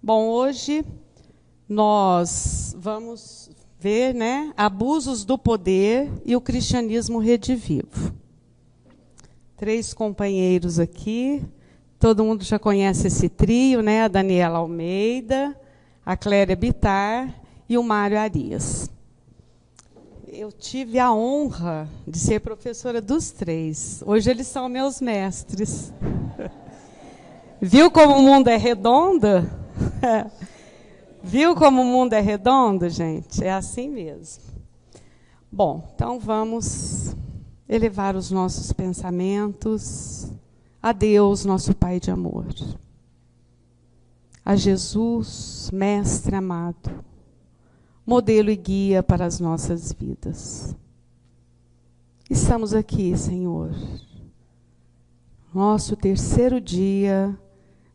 Bom, hoje nós vamos ver, né, abusos do poder e o cristianismo redivivo. 3 companheiros aqui, todo mundo já conhece esse trio, né? A Daniela Almeida, a Cléria Bittar e o Mário Arias. Eu tive a honra de ser professora dos 3. Hoje eles são meus mestres. Viu como o mundo é redondo? Viu como o mundo é redondo, gente? É assim mesmo. Bom, então vamos elevar os nossos pensamentos a Deus, nosso Pai de amor. A Jesus, Mestre amado, modelo e guia para as nossas vidas. Estamos aqui, Senhor, nosso 3º dia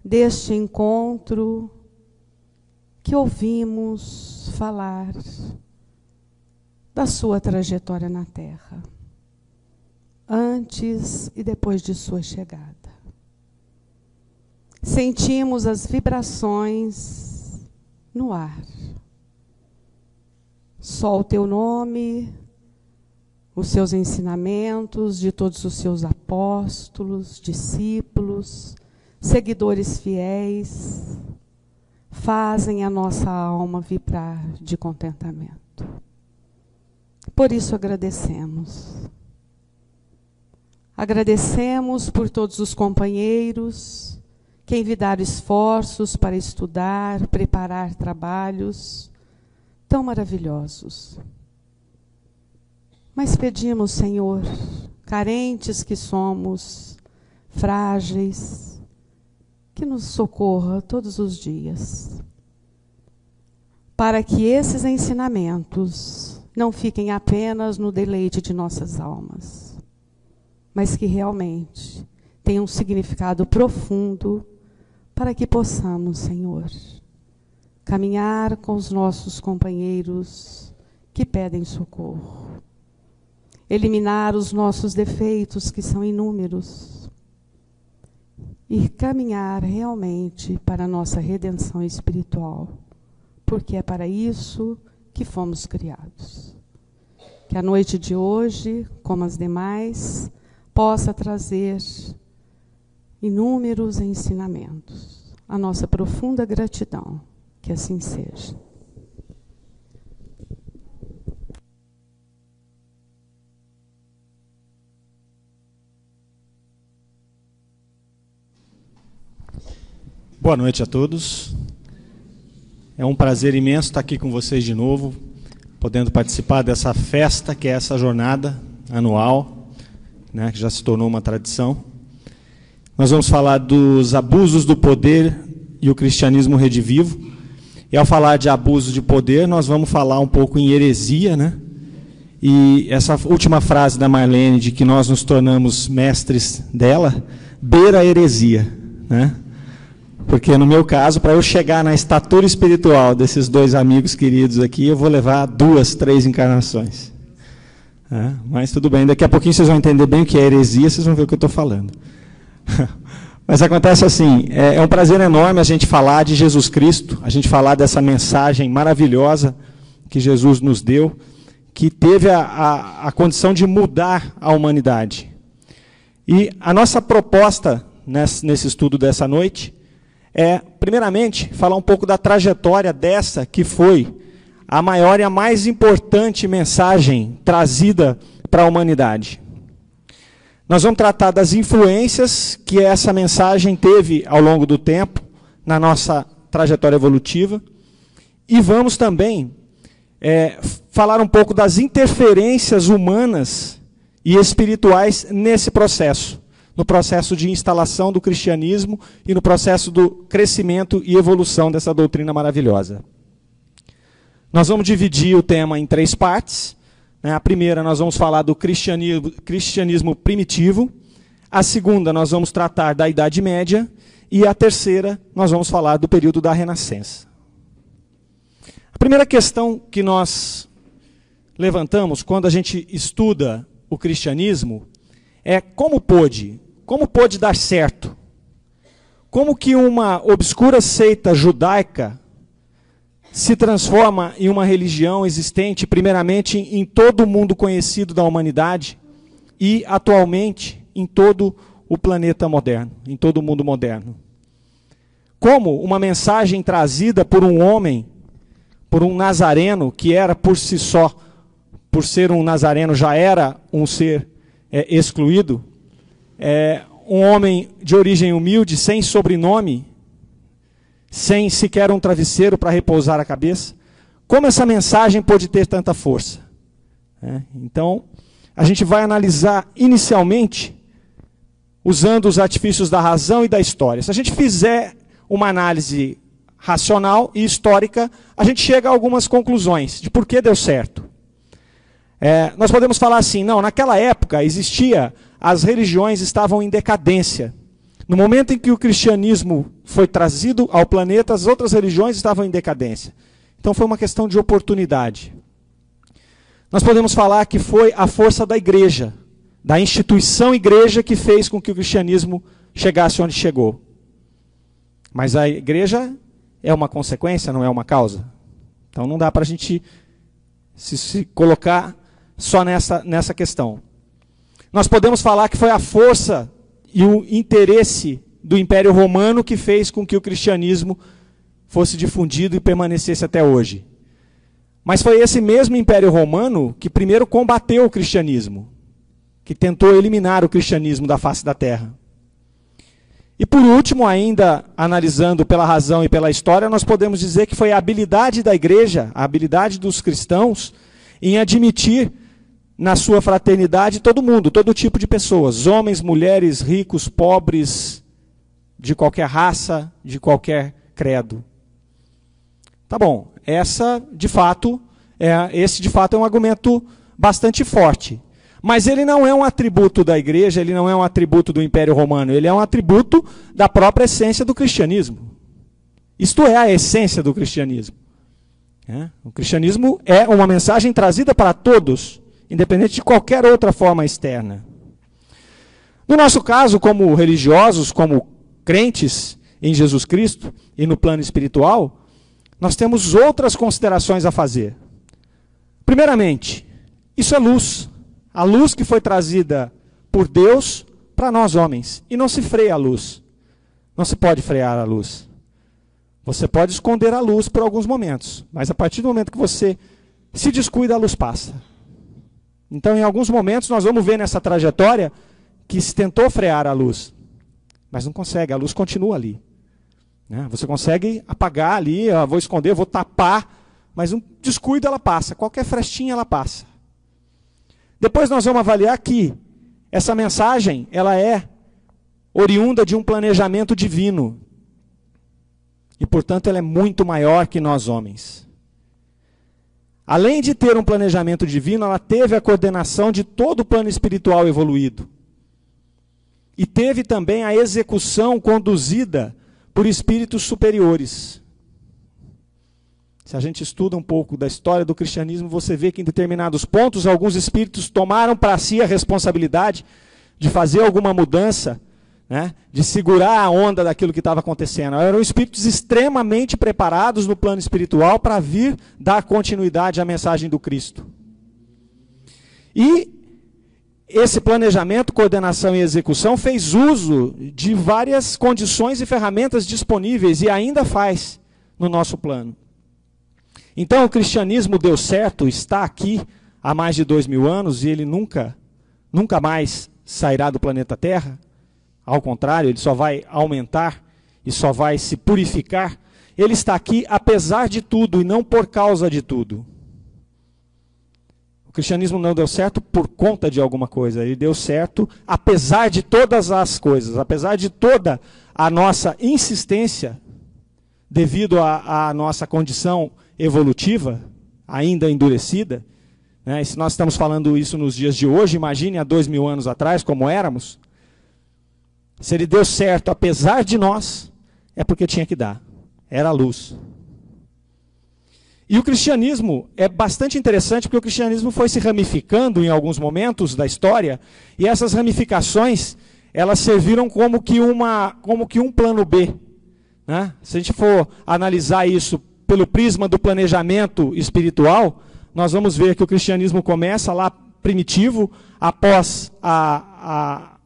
deste encontro que ouvimos falar da sua trajetória na Terra, antes e depois de sua chegada. Sentimos as vibrações no ar. Só o teu nome, os seus ensinamentos de todos os seus apóstolos, discípulos, seguidores fiéis, fazem a nossa alma vibrar de contentamento. Por isso agradecemos. Agradecemos por todos os companheiros que envidaram esforços para estudar, preparar trabalhos tão maravilhosos. Mas pedimos, Senhor, carentes que somos, frágeis, que nos socorra todos os dias, para que esses ensinamentos não fiquem apenas no deleite de nossas almas, mas que realmente tenham um significado profundo para que possamos, Senhor, caminhar com os nossos companheiros que pedem socorro, eliminar os nossos defeitos, que são inúmeros, e caminhar realmente para a nossa redenção espiritual, porque é para isso que fomos criados. Que a noite de hoje, como as demais, possa trazer inúmeros ensinamentos. A nossa profunda gratidão, que assim seja. Boa noite a todos. É um prazer imenso estar aqui com vocês de novo, podendo participar dessa festa, que é essa jornada anual, né, que já se tornou uma tradição. Nós vamos falar dos abusos do poder e o cristianismo redivivo. E ao falar de abuso de poder, nós vamos falar um pouco em heresia, né? E essa última frase da Marlene, de que nós nos tornamos mestres dela, beira a heresia, né? Porque, no meu caso, para eu chegar na estatura espiritual desses 2 amigos queridos aqui, eu vou levar 2, 3 encarnações. Mas tudo bem, daqui a pouquinho vocês vão entender bem o que é heresia, vocês vão ver o que eu estou falando. Mas acontece assim, é um prazer enorme a gente falar de Jesus Cristo, a gente falar dessa mensagem maravilhosa que Jesus nos deu, que teve a condição de mudar a humanidade. E a nossa proposta nesse estudo dessa noite é, primeiramente, falar um pouco da trajetória dessa que foi a maior e a mais importante mensagem trazida para a humanidade. Nós vamos tratar das influências que essa mensagem teve ao longo do tempo na nossa trajetória evolutiva e vamos também falar um pouco das interferências humanas e espirituais nesse processo, no processo de instalação do cristianismo e no processo do crescimento e evolução dessa doutrina maravilhosa. Nós vamos dividir o tema em 3 partes. A primeira, nós vamos falar do cristianismo primitivo. A segunda, nós vamos tratar da Idade Média. E a terceira, nós vamos falar do período da Renascença. A primeira questão que nós levantamos quando a gente estuda o cristianismo é como pôde dar certo? como que uma obscura seita judaica se transforma em uma religião existente, primeiramente, em todo o mundo conhecido da humanidade e, atualmente, em todo o planeta moderno, em todo o mundo moderno. Como uma mensagem trazida por um homem, por um nazareno, que era por si só, por ser um nazareno, já era um ser excluído, um homem de origem humilde, sem sobrenome, sem sequer um travesseiro para repousar a cabeça. Como essa mensagem pode ter tanta força? Então, a gente vai analisar inicialmente usando os artifícios da razão e da história. Se a gente fizer uma análise racional e histórica, a gente chega a algumas conclusões de por que deu certo. Nós podemos falar assim, não, naquela época as religiões estavam em decadência. No momento em que o cristianismo foi trazido ao planeta, as outras religiões estavam em decadência. Então foi uma questão de oportunidade. Nós podemos falar que foi a força da igreja, da instituição igreja, que fez com que o cristianismo chegasse onde chegou. Mas a igreja é uma consequência, não é uma causa. Então não dá para a gente se colocar só nessa questão. Nós podemos falar que foi a força e o interesse do Império Romano que fez com que o cristianismo fosse difundido e permanecesse até hoje. Mas foi esse mesmo Império Romano que primeiro combateu o cristianismo, que tentou eliminar o cristianismo da face da terra. E por último, ainda analisando pela razão e pela história, nós podemos dizer que foi a habilidade da igreja, a habilidade dos cristãos, em admitir na sua fraternidade todo mundo, todo tipo de pessoas, homens, mulheres, ricos, pobres, de qualquer raça, de qualquer credo. Tá bom, esse de fato é um argumento bastante forte. Mas ele não é um atributo da igreja, ele não é um atributo do Império Romano, ele é um atributo da própria essência do cristianismo. Isto é a essência do cristianismo. O cristianismo é uma mensagem trazida para todos, independente de qualquer outra forma externa. No nosso caso, como religiosos, como crentes em Jesus Cristo e no plano espiritual, nós temos outras considerações a fazer. Primeiramente, isso é luz. A luz que foi trazida por Deus para nós homens. E não se freia a luz. Não se pode frear a luz. Você pode esconder a luz por alguns momentos, mas a partir do momento que você se descuida, a luz passa. Então, em alguns momentos, nós vamos ver nessa trajetória que se tentou frear a luz, mas não consegue, a luz continua ali. Você consegue apagar ali, vou esconder, vou tapar, mas um descuido ela passa, qualquer frestinha ela passa. Depois nós vamos avaliar que essa mensagem ela é oriunda de um planejamento divino. E, portanto, ela é muito maior que nós homens. Além de ter um planejamento divino, ela teve a coordenação de todo o plano espiritual evoluído. E teve também a execução conduzida por espíritos superiores. Se a gente estuda um pouco da história do cristianismo, você vê que em determinados pontos, alguns espíritos tomaram para si a responsabilidade de fazer alguma mudança, de segurar a onda daquilo que estava acontecendo. Eram espíritos extremamente preparados no plano espiritual para vir dar continuidade à mensagem do Cristo. E esse planejamento, coordenação e execução fez uso de várias condições e ferramentas disponíveis e ainda faz no nosso plano. Então o cristianismo deu certo, está aqui há mais de 2000 anos e ele nunca mais sairá do planeta Terra. Ao contrário, ele só vai aumentar e só vai se purificar. Ele está aqui apesar de tudo e não por causa de tudo. O cristianismo não deu certo por conta de alguma coisa. Ele deu certo apesar de todas as coisas, apesar de toda a nossa insistência, devido à nossa condição evolutiva, ainda endurecida. E se nós estamos falando isso nos dias de hoje, imagine há 2000 anos atrás como éramos. Se ele deu certo apesar de nós, é porque tinha que dar. Era a luz. E o cristianismo é bastante interessante, porque o cristianismo foi se ramificando em alguns momentos da história, e essas ramificações, elas serviram como que um plano B, né? Se a gente for analisar isso pelo prisma do planejamento espiritual, nós vamos ver que o cristianismo começa lá primitivo, após a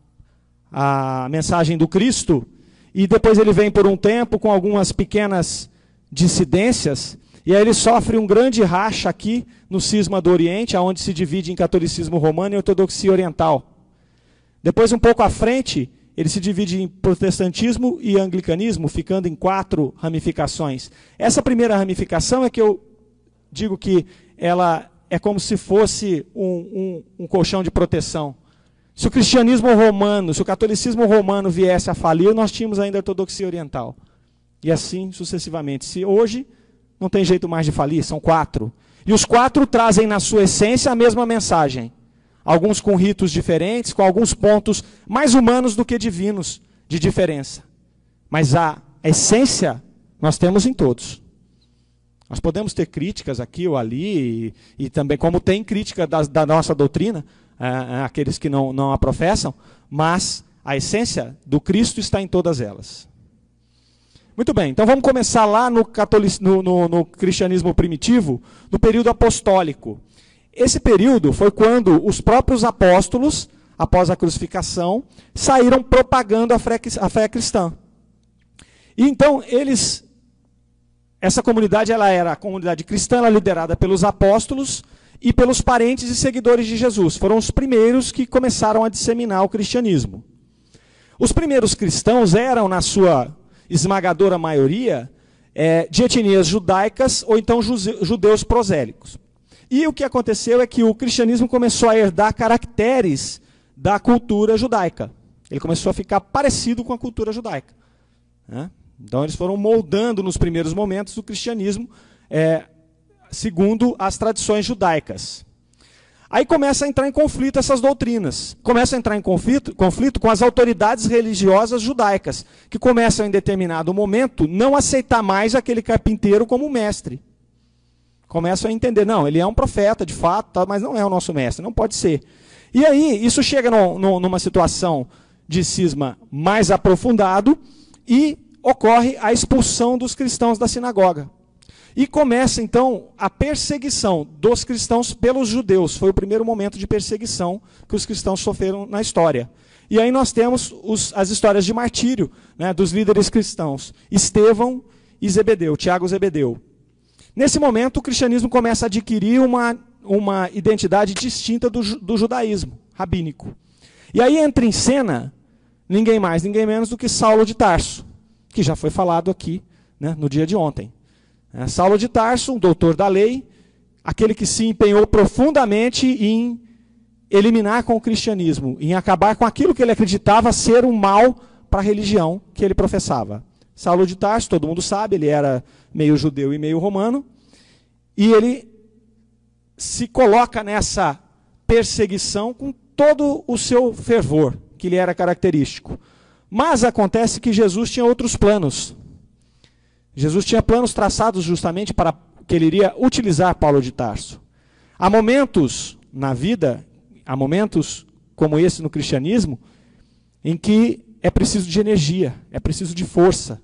mensagem do Cristo, e depois ele vem por um tempo com algumas pequenas dissidências, e aí ele sofre um grande racha aqui no cisma do Oriente, onde se divide em catolicismo romano e ortodoxia oriental. Depois, um pouco à frente, ele se divide em protestantismo e anglicanismo, ficando em 4 ramificações. Essa primeira ramificação é que eu digo que ela é como se fosse um colchão de proteção. Se o cristianismo romano, se o catolicismo romano viesse a falir, nós tínhamos ainda a ortodoxia oriental. E assim sucessivamente. Se hoje não tem jeito mais de falir, são 4. E os 4 trazem na sua essência a mesma mensagem. Alguns com ritos diferentes, com alguns pontos mais humanos do que divinos de diferença. Mas a essência nós temos em todos. Nós podemos ter críticas aqui ou ali, e também como tem crítica da nossa doutrina, aqueles que não a professam, mas a essência do Cristo está em todas elas. Muito bem, então vamos começar lá no cristianismo primitivo, no período apostólico. Esse período foi quando os próprios apóstolos, após a crucificação, saíram propagando a fé cristã. E então essa comunidade ela era a comunidade cristã, ela liderada pelos apóstolos e pelos parentes e seguidores de Jesus. Foram os primeiros que começaram a disseminar o cristianismo. Os primeiros cristãos eram, na sua esmagadora maioria, de etnias judaicas ou então judeus prosélicos. E o que aconteceu é que o cristianismo começou a herdar caracteres da cultura judaica. Ele começou a ficar parecido com a cultura judaica, né? Então eles foram moldando nos primeiros momentos o cristianismo segundo as tradições judaicas. Aí começa a entrar em conflito essas doutrinas. Começa a entrar em conflito com as autoridades religiosas judaicas, que começam em determinado momento não aceitar mais aquele carpinteiro como mestre. Começam a entender, não, ele é um profeta de fato, mas não é o nosso mestre, não pode ser. E aí isso chega numa situação de cisma mais aprofundado e ocorre a expulsão dos cristãos da sinagoga. E começa então a perseguição dos cristãos pelos judeus. Foi o primeiro momento de perseguição que os cristãos sofreram na história. E aí nós temos as histórias de martírio, né, dos líderes cristãos, Estevão e Zebedeu, Tiago e Zebedeu. Nesse momento, o cristianismo começa a adquirir uma identidade distinta do judaísmo rabínico. E aí entra em cena ninguém mais, ninguém menos do que Saulo de Tarso, que já foi falado aqui, né, no dia de ontem. Saulo de Tarso, um doutor da lei, aquele que se empenhou profundamente em eliminar com o cristianismo, em acabar com aquilo que ele acreditava ser um mal para a religião que ele professava. Saulo de Tarso, todo mundo sabe, ele era meio judeu e meio romano, e ele se coloca nessa perseguição com todo o seu fervor, que lhe era característico. Mas acontece que Jesus tinha outros planos. Jesus tinha planos traçados justamente para que ele iria utilizar Paulo de Tarso. Há momentos na vida, há momentos como esse no cristianismo, em que é preciso de energia, é preciso de força.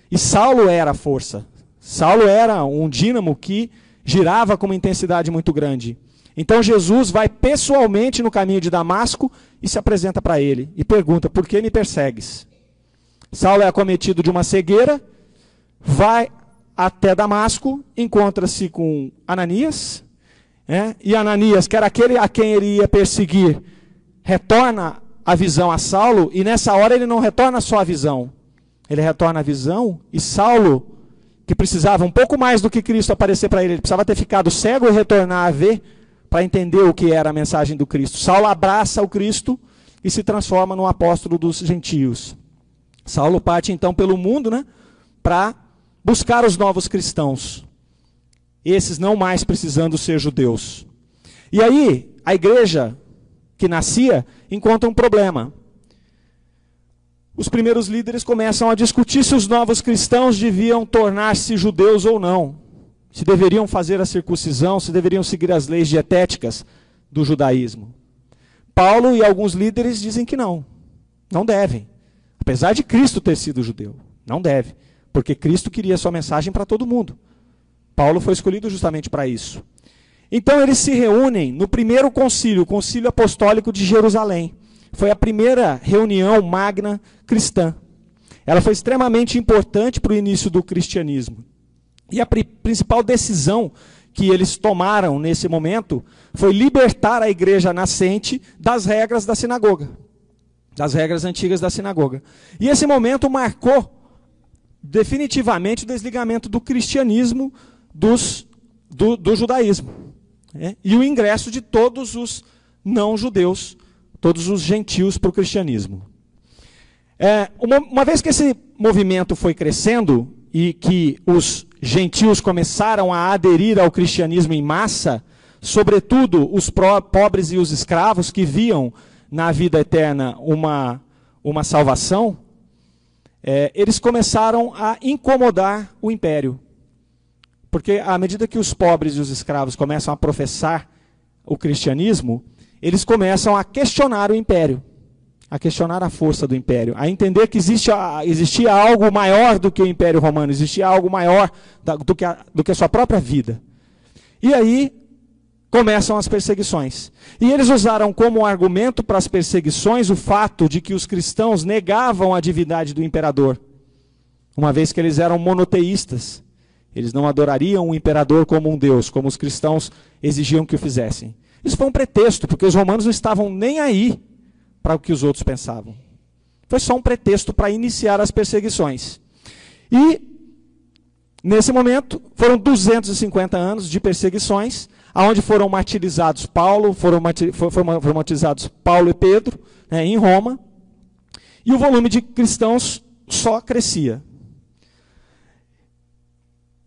E Saulo era a força. Saulo era um dínamo que girava com uma intensidade muito grande. Então Jesus vai pessoalmente no caminho de Damasco e se apresenta para ele e pergunta, por que me persegues? Saulo é acometido de uma cegueira, vai até Damasco, encontra-se com Ananias, e Ananias, que era aquele a quem ele ia perseguir, retorna a visão a Saulo, e nessa hora ele não retorna só a visão, ele retorna a visão, e Saulo, que precisava um pouco mais do que Cristo aparecer para ele precisava ter ficado cego e retornar a ver, para entender o que era a mensagem do Cristo. Saulo abraça o Cristo e se transforma no apóstolo dos gentios. Saulo parte então pelo mundo, né, para buscar os novos cristãos, esses não mais precisando ser judeus. E aí, a igreja que nascia encontra um problema. Os primeiros líderes começam a discutir se os novos cristãos deviam tornar-se judeus ou não, se deveriam fazer a circuncisão, se deveriam seguir as leis dietéticas do judaísmo. Paulo e alguns líderes dizem que não Não devem. Apesar de Cristo ter sido judeu. Não deve. Porque Cristo queria sua mensagem para todo mundo. Paulo foi escolhido justamente para isso. Então eles se reúnem no primeiro concílio, o Concílio Apostólico de Jerusalém. Foi a primeira reunião magna cristã. Ela foi extremamente importante para o início do cristianismo. E a principal decisão que eles tomaram nesse momento foi libertar a igreja nascente das regras da sinagoga, das regras antigas da sinagoga. E esse momento marcou definitivamente o desligamento do cristianismo do judaísmo, né? E o ingresso de todos os não-judeus, todos os gentios para o cristianismo. Uma vez que esse movimento foi crescendo e que os gentios começaram a aderir ao cristianismo em massa, sobretudo os pobres e os escravos que viam na vida eterna uma salvação, eles começaram a incomodar o império. Porque à medida que os pobres e os escravos começam a professar o cristianismo, eles começam a questionar o império, a questionar a força do império, a entender que existia algo maior do que o Império Romano, existia algo maior do que a sua própria vida. E aí começam as perseguições. E eles usaram como argumento para as perseguições o fato de que os cristãos negavam a divindade do imperador, uma vez que eles eram monoteístas. Eles não adorariam o imperador como um deus, como os cristãos exigiam que o fizessem. Isso foi um pretexto, porque os romanos não estavam nem aí para o que os outros pensavam. Foi só um pretexto para iniciar as perseguições. E, nesse momento, foram 250 anos de perseguições, onde foram martirizados foram martirizados Paulo e Pedro, né, em Roma, e o volume de cristãos só crescia.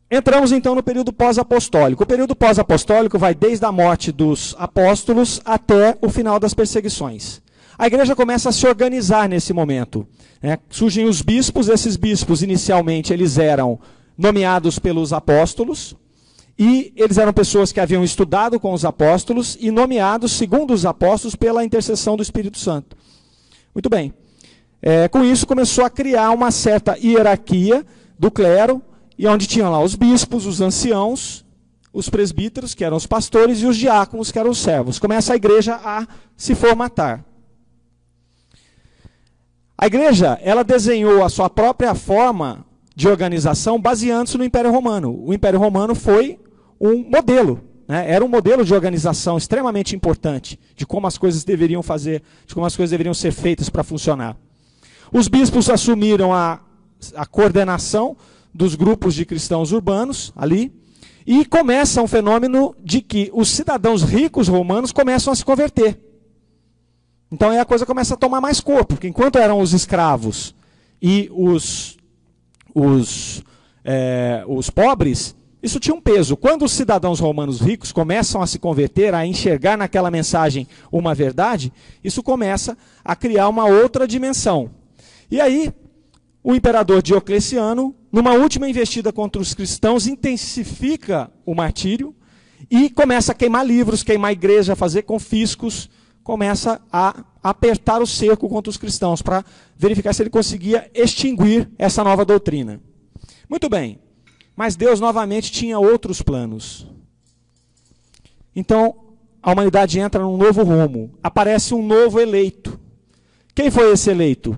Entramos então no período pós-apostólico. O período pós-apostólico vai desde a morte dos apóstolos até o final das perseguições. A igreja começa a se organizar nesse momento, né? Surgem os bispos. Esses bispos inicialmente eles eram nomeados pelos apóstolos, e eles eram pessoas que haviam estudado com os apóstolos e nomeados, segundo os apóstolos, pela intercessão do Espírito Santo. Muito bem. Com isso começou a criar uma certa hierarquia do clero, e onde tinham lá os bispos, os anciãos, os presbíteros, que eram os pastores, e os diáconos, que eram os servos. Começa a igreja a se formatar. A igreja, ela desenhou a sua própria forma de organização baseando-se no Império Romano. O Império Romano foi um modelo, né? Era um modelo de organização extremamente importante, de como as coisas deveriam fazer, de como as coisas deveriam ser feitas para funcionar. Os bispos assumiram a coordenação dos grupos de cristãos urbanos ali, e começa um fenômeno de que os cidadãos ricos romanos começam a se converter. Então aí a coisa começa a tomar mais corpo, porque enquanto eram os escravos e os pobres, isso tinha um peso. Quando os cidadãos romanos ricos começam a se converter, a enxergar naquela mensagem uma verdade, isso começa a criar uma outra dimensão. E aí, o imperador Diocleciano, numa última investida contra os cristãos, intensifica o martírio e começa a queimar livros, queimar a igreja, fazer confiscos, começa a apertar o cerco contra os cristãos para verificar se ele conseguia extinguir essa nova doutrina. Muito bem, mas Deus novamente tinha outros planos. Então, a humanidade entra num novo rumo, aparece um novo eleito. Quem foi esse eleito?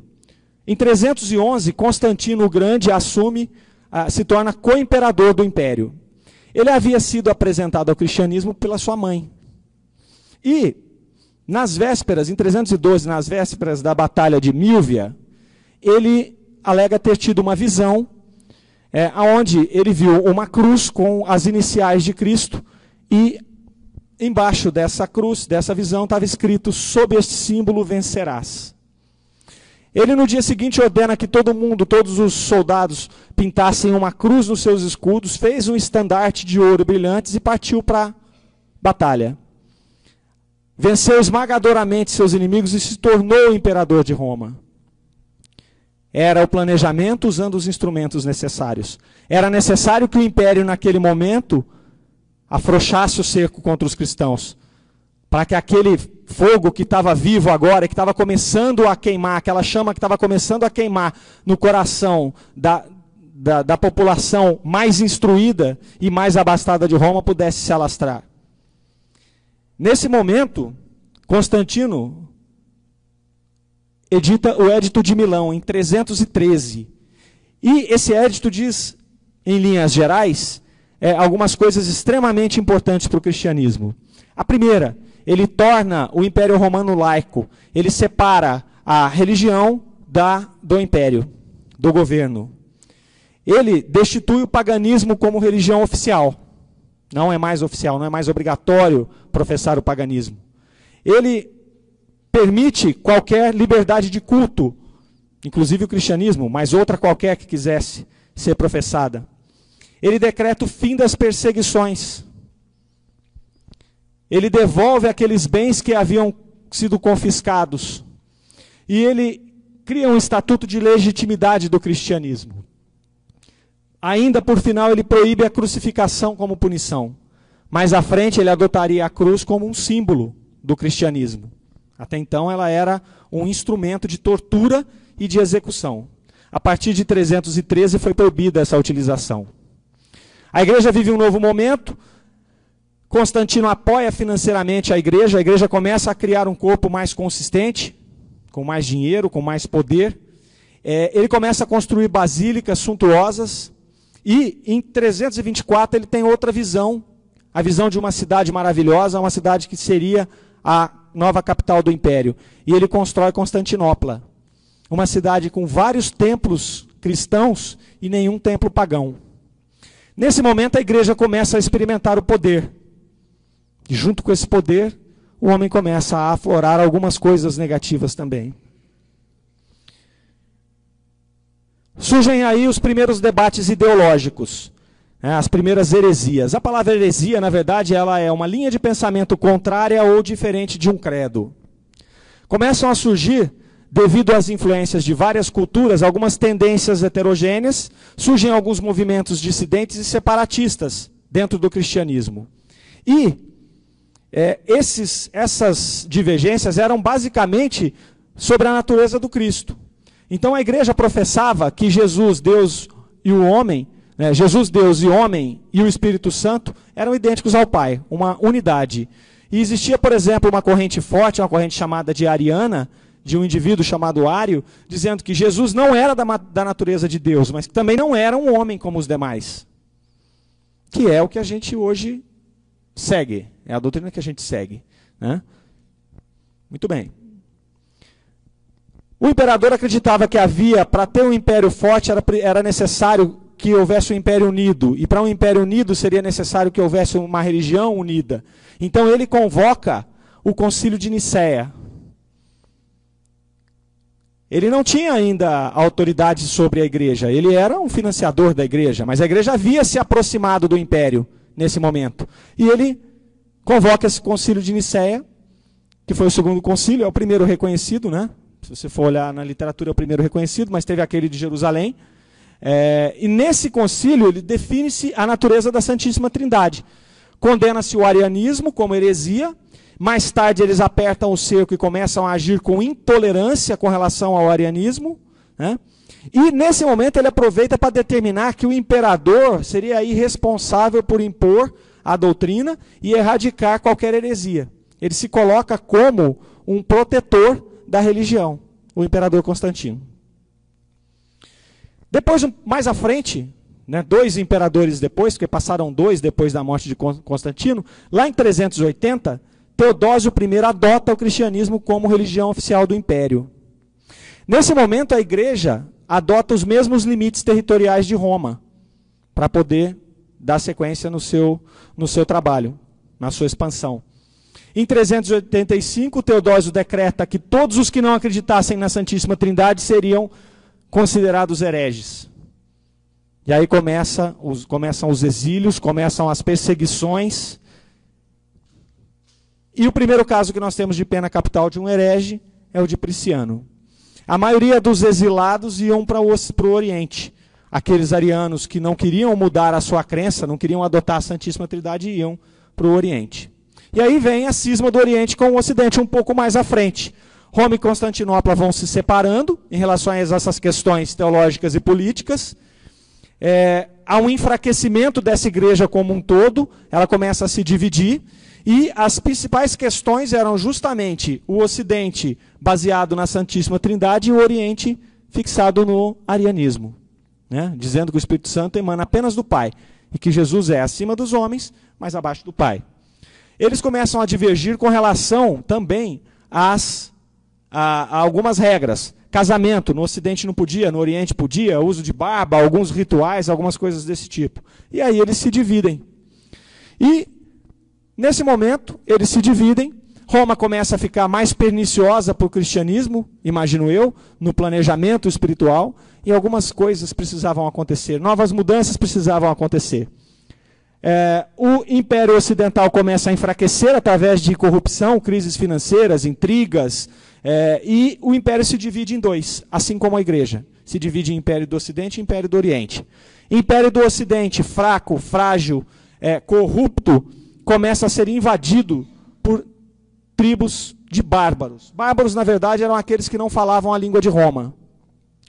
Em 311, Constantino o Grande se torna co-imperador do império. Ele havia sido apresentado ao cristianismo pela sua mãe. E, nas vésperas, em 312, nas vésperas da batalha de Milvia, ele alega ter tido uma visão, onde ele viu uma cruz com as iniciais de Cristo, e embaixo dessa cruz, dessa visão, estava escrito: sob este símbolo vencerás. Ele no dia seguinte ordena que todos os soldados pintassem uma cruz nos seus escudos, fez um estandarte de ouro brilhantes e partiu para a batalha. Venceu esmagadoramente seus inimigos e se tornou imperador de Roma. Era o planejamento usando os instrumentos necessários. Era necessário que o império naquele momento afrouxasse o cerco contra os cristãos, para que aquele fogo que estava vivo agora, que estava começando a queimar, aquela chama que estava começando a queimar no coração da população mais instruída e mais abastada de Roma, pudesse se alastrar. Nesse momento, Constantino edita o Édito de Milão, em 313. E esse édito diz, em linhas gerais, algumas coisas extremamente importantes para o cristianismo. A primeira, ele torna o Império Romano laico. Ele separa a religião do império, do governo. Ele destitui o paganismo como religião oficial. Não é mais oficial, não é mais obrigatório professar o paganismo. Ele permite qualquer liberdade de culto, inclusive o cristianismo, mas outra qualquer que quisesse ser professada. Ele decreta o fim das perseguições. Ele devolve aqueles bens que haviam sido confiscados. E ele cria um estatuto de legitimidade do cristianismo. Ainda, por final, ele proíbe a crucificação como punição. Mais à frente, ele adotaria a cruz como um símbolo do cristianismo. Até então, ela era um instrumento de tortura e de execução. A partir de 313, foi proibida essa utilização. A igreja vive um novo momento. Constantino apoia financeiramente a igreja começa a criar um corpo mais consistente, com mais dinheiro, com mais poder. Ele começa a construir basílicas suntuosas, e em 324 ele tem outra visão, a visão de uma cidade maravilhosa, uma cidade que seria a nova capital do império. E ele constrói Constantinopla, uma cidade com vários templos cristãos e nenhum templo pagão. Nesse momento a igreja começa a experimentar o poder. E junto com esse poder, o homem começa a aflorar algumas coisas negativas também. Surgem aí os primeiros debates ideológicos, as primeiras heresias. A palavra heresia, na verdade, ela é uma linha de pensamento contrária ou diferente de um credo. Começam a surgir, devido às influências de várias culturas, algumas tendências heterogêneas, surgem alguns movimentos dissidentes e separatistas dentro do cristianismo. E essas divergências eram basicamente sobre a natureza do Cristo. Então a igreja professava que Jesus, Deus e o homem, Jesus, Deus e homem e o Espírito Santo eram idênticos ao Pai, uma unidade. E existia, por exemplo, uma corrente forte, uma corrente chamada de ariana, de um indivíduo chamado Ário, dizendo que Jesus não era da natureza de Deus, mas que também não era um homem como os demais. Que é o que a gente hoje segue, é a doutrina que a gente segue, né? Muito bem. O imperador acreditava que para ter um império forte, era necessário que houvesse um império unido. E para um império unido, seria necessário que houvesse uma religião unida. Então ele convoca o Concílio de Nicéia. Ele não tinha ainda autoridade sobre a igreja. Ele era um financiador da igreja, mas a igreja havia se aproximado do império nesse momento. E ele convoca esse Concílio de Nicéia, que foi o segundo concílio, é o primeiro reconhecido, né? Se você for olhar na literatura, é o primeiro reconhecido, mas teve aquele de Jerusalém. E nesse concílio, ele define-se a natureza da Santíssima Trindade. Condena-se o arianismo como heresia. Mais tarde, eles apertam o cerco e começam a agir com intolerância com relação ao arianismo, né? E nesse momento ele aproveita para determinar que o imperador seria irresponsável por impor a doutrina e erradicar qualquer heresia. Ele se coloca como um protetor da religião, o imperador Constantino. Depois, mais à frente, 2 imperadores depois, porque passaram 2 depois da morte de Constantino, lá em 380, Teodósio I adota o cristianismo como religião oficial do império. Nesse momento, a igreja adota os mesmos limites territoriais de Roma, para poder dar sequência no seu trabalho, na sua expansão. Em 385, Teodósio decreta que todos os que não acreditassem na Santíssima Trindade seriam considerados hereges. E aí começam os exílios, começam as perseguições. E o primeiro caso que nós temos de pena capital de um herege é o de Prisciano. A maioria dos exilados iam para o Oriente. Aqueles arianos que não queriam mudar a sua crença, não queriam adotar a Santíssima Trindade, iam para o Oriente. E aí vem a cisma do Oriente com o Ocidente, um pouco mais à frente. Roma e Constantinopla vão se separando em relação a essas questões teológicas e políticas. Há um enfraquecimento dessa igreja como um todo, ela começa a se dividir, e as principais questões eram justamente o Ocidente baseado na Santíssima Trindade e o Oriente fixado no arianismo, né? Dizendo que o Espírito Santo emana apenas do Pai, e que Jesus é acima dos homens, mas abaixo do Pai. Eles começam a divergir com relação também a algumas regras. Casamento, no Ocidente não podia, no Oriente podia, uso de barba, alguns rituais, algumas coisas desse tipo. E aí eles se dividem. E, nesse momento, eles se dividem. Roma começa a ficar mais perniciosa para o cristianismo, imagino eu, no planejamento espiritual, e algumas coisas precisavam acontecer, novas mudanças precisavam acontecer. O Império Ocidental começa a enfraquecer através de corrupção, crises financeiras, intrigas, e o Império se divide em dois, assim como a Igreja. Se divide em Império do Ocidente e Império do Oriente. Império do Ocidente, fraco, frágil, corrupto, começa a ser invadido por tribos de bárbaros. Bárbaros, na verdade, eram aqueles que não falavam a língua de Roma.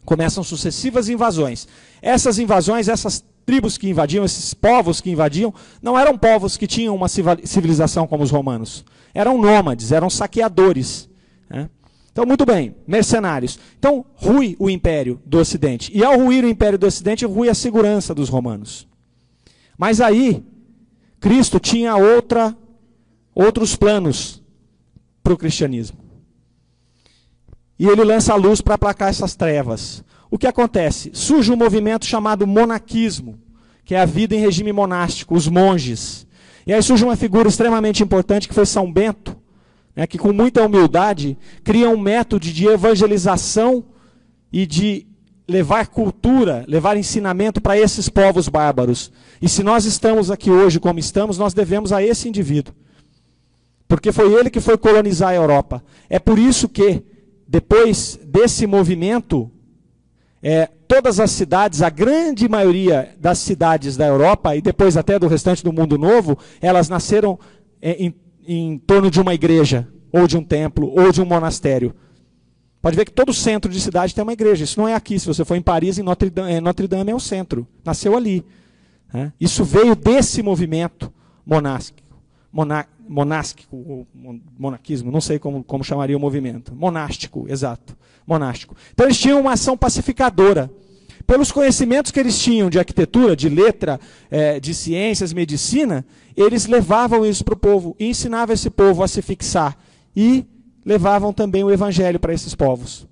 Começam sucessivas invasões. Essas invasões, essas tribos que invadiam, esses povos que invadiam, não eram povos que tinham uma civilização como os romanos. Eram nômades, eram saqueadores, né? Então, muito bem, mercenários. Então, rui o Império do Ocidente. E ao ruir o Império do Ocidente, rui a segurança dos romanos. Mas aí, Cristo tinha outros planos para o cristianismo. E ele lança a luz para aplacar essas trevas. O que acontece? Surge um movimento chamado monaquismo, que é a vida em regime monástico, os monges. E aí surge uma figura extremamente importante, que foi São Bento, né, que com muita humildade cria um método de evangelização e de levar cultura, levar ensinamento para esses povos bárbaros. E se nós estamos aqui hoje como estamos, nós devemos a esse indivíduo. Porque foi ele que foi colonizar a Europa. É por isso que, depois desse movimento, todas as cidades, a grande maioria das cidades da Europa, e depois até do restante do mundo novo, elas nasceram em torno de uma igreja, ou de um templo, ou de um monastério. Pode ver que todo centro de cidade tem uma igreja. Isso não é aqui. Se você for em Paris, em Notre Dame é o centro. Nasceu ali. Isso veio desse movimento monástico, monaquismo, não sei como chamaria o movimento. Monástico, exato. Monástico. Então eles tinham uma ação pacificadora. Pelos conhecimentos que eles tinham de arquitetura, de letra, de ciências, medicina, eles levavam isso para o povo e ensinavam esse povo a se fixar. E levavam também o evangelho para esses povos.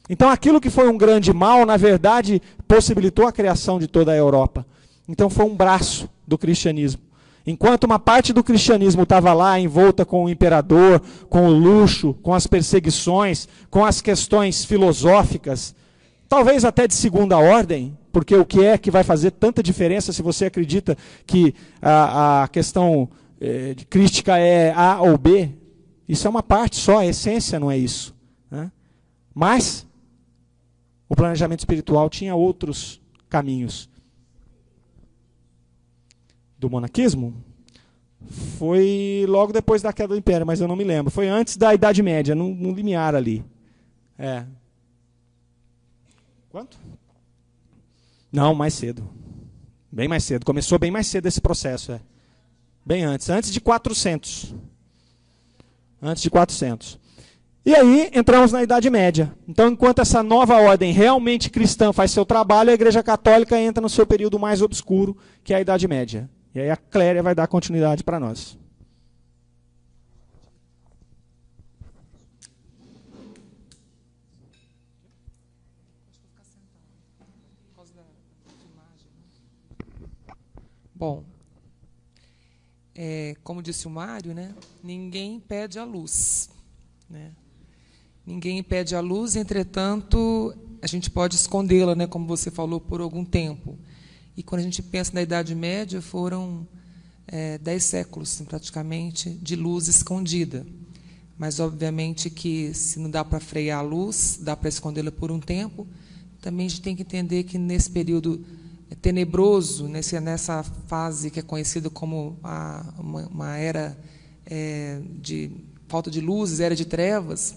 Então aquilo que foi um grande mal, na verdade, possibilitou a criação de toda a Europa. Então foi um braço do cristianismo. Enquanto uma parte do cristianismo estava lá envolta com o imperador, com o luxo, com as perseguições, com as questões filosóficas, talvez até de segunda ordem, porque o que é que vai fazer tanta diferença se você acredita que a questão crística é A ou B? Isso é uma parte só, a essência não é isso, né? Mas o planejamento espiritual tinha outros caminhos. Do monaquismo? Foi logo depois da queda do Império, mas eu não me lembro. Foi antes da Idade Média, no limiar ali. Quanto? Não, mais cedo. Bem mais cedo. Começou bem mais cedo esse processo. Bem antes de 400. Antes de 400. E aí entramos na Idade Média. Então, enquanto essa nova ordem realmente cristã faz seu trabalho, a Igreja Católica entra no seu período mais obscuro, que é a Idade Média. E aí a Cléria vai dar continuidade para nós. Bom, como disse o Mário, né, ninguém impede a luz, né? Ninguém impede a luz, entretanto, a gente pode escondê-la, né, como você falou, por algum tempo. E quando a gente pensa na Idade Média, foram 10 séculos, praticamente, de luz escondida. Mas, obviamente, que se não dá para frear a luz, dá para escondê-la por um tempo, também a gente tem que entender que, nesse período tenebroso, nessa fase que é conhecida como uma era de falta de luzes, era de trevas,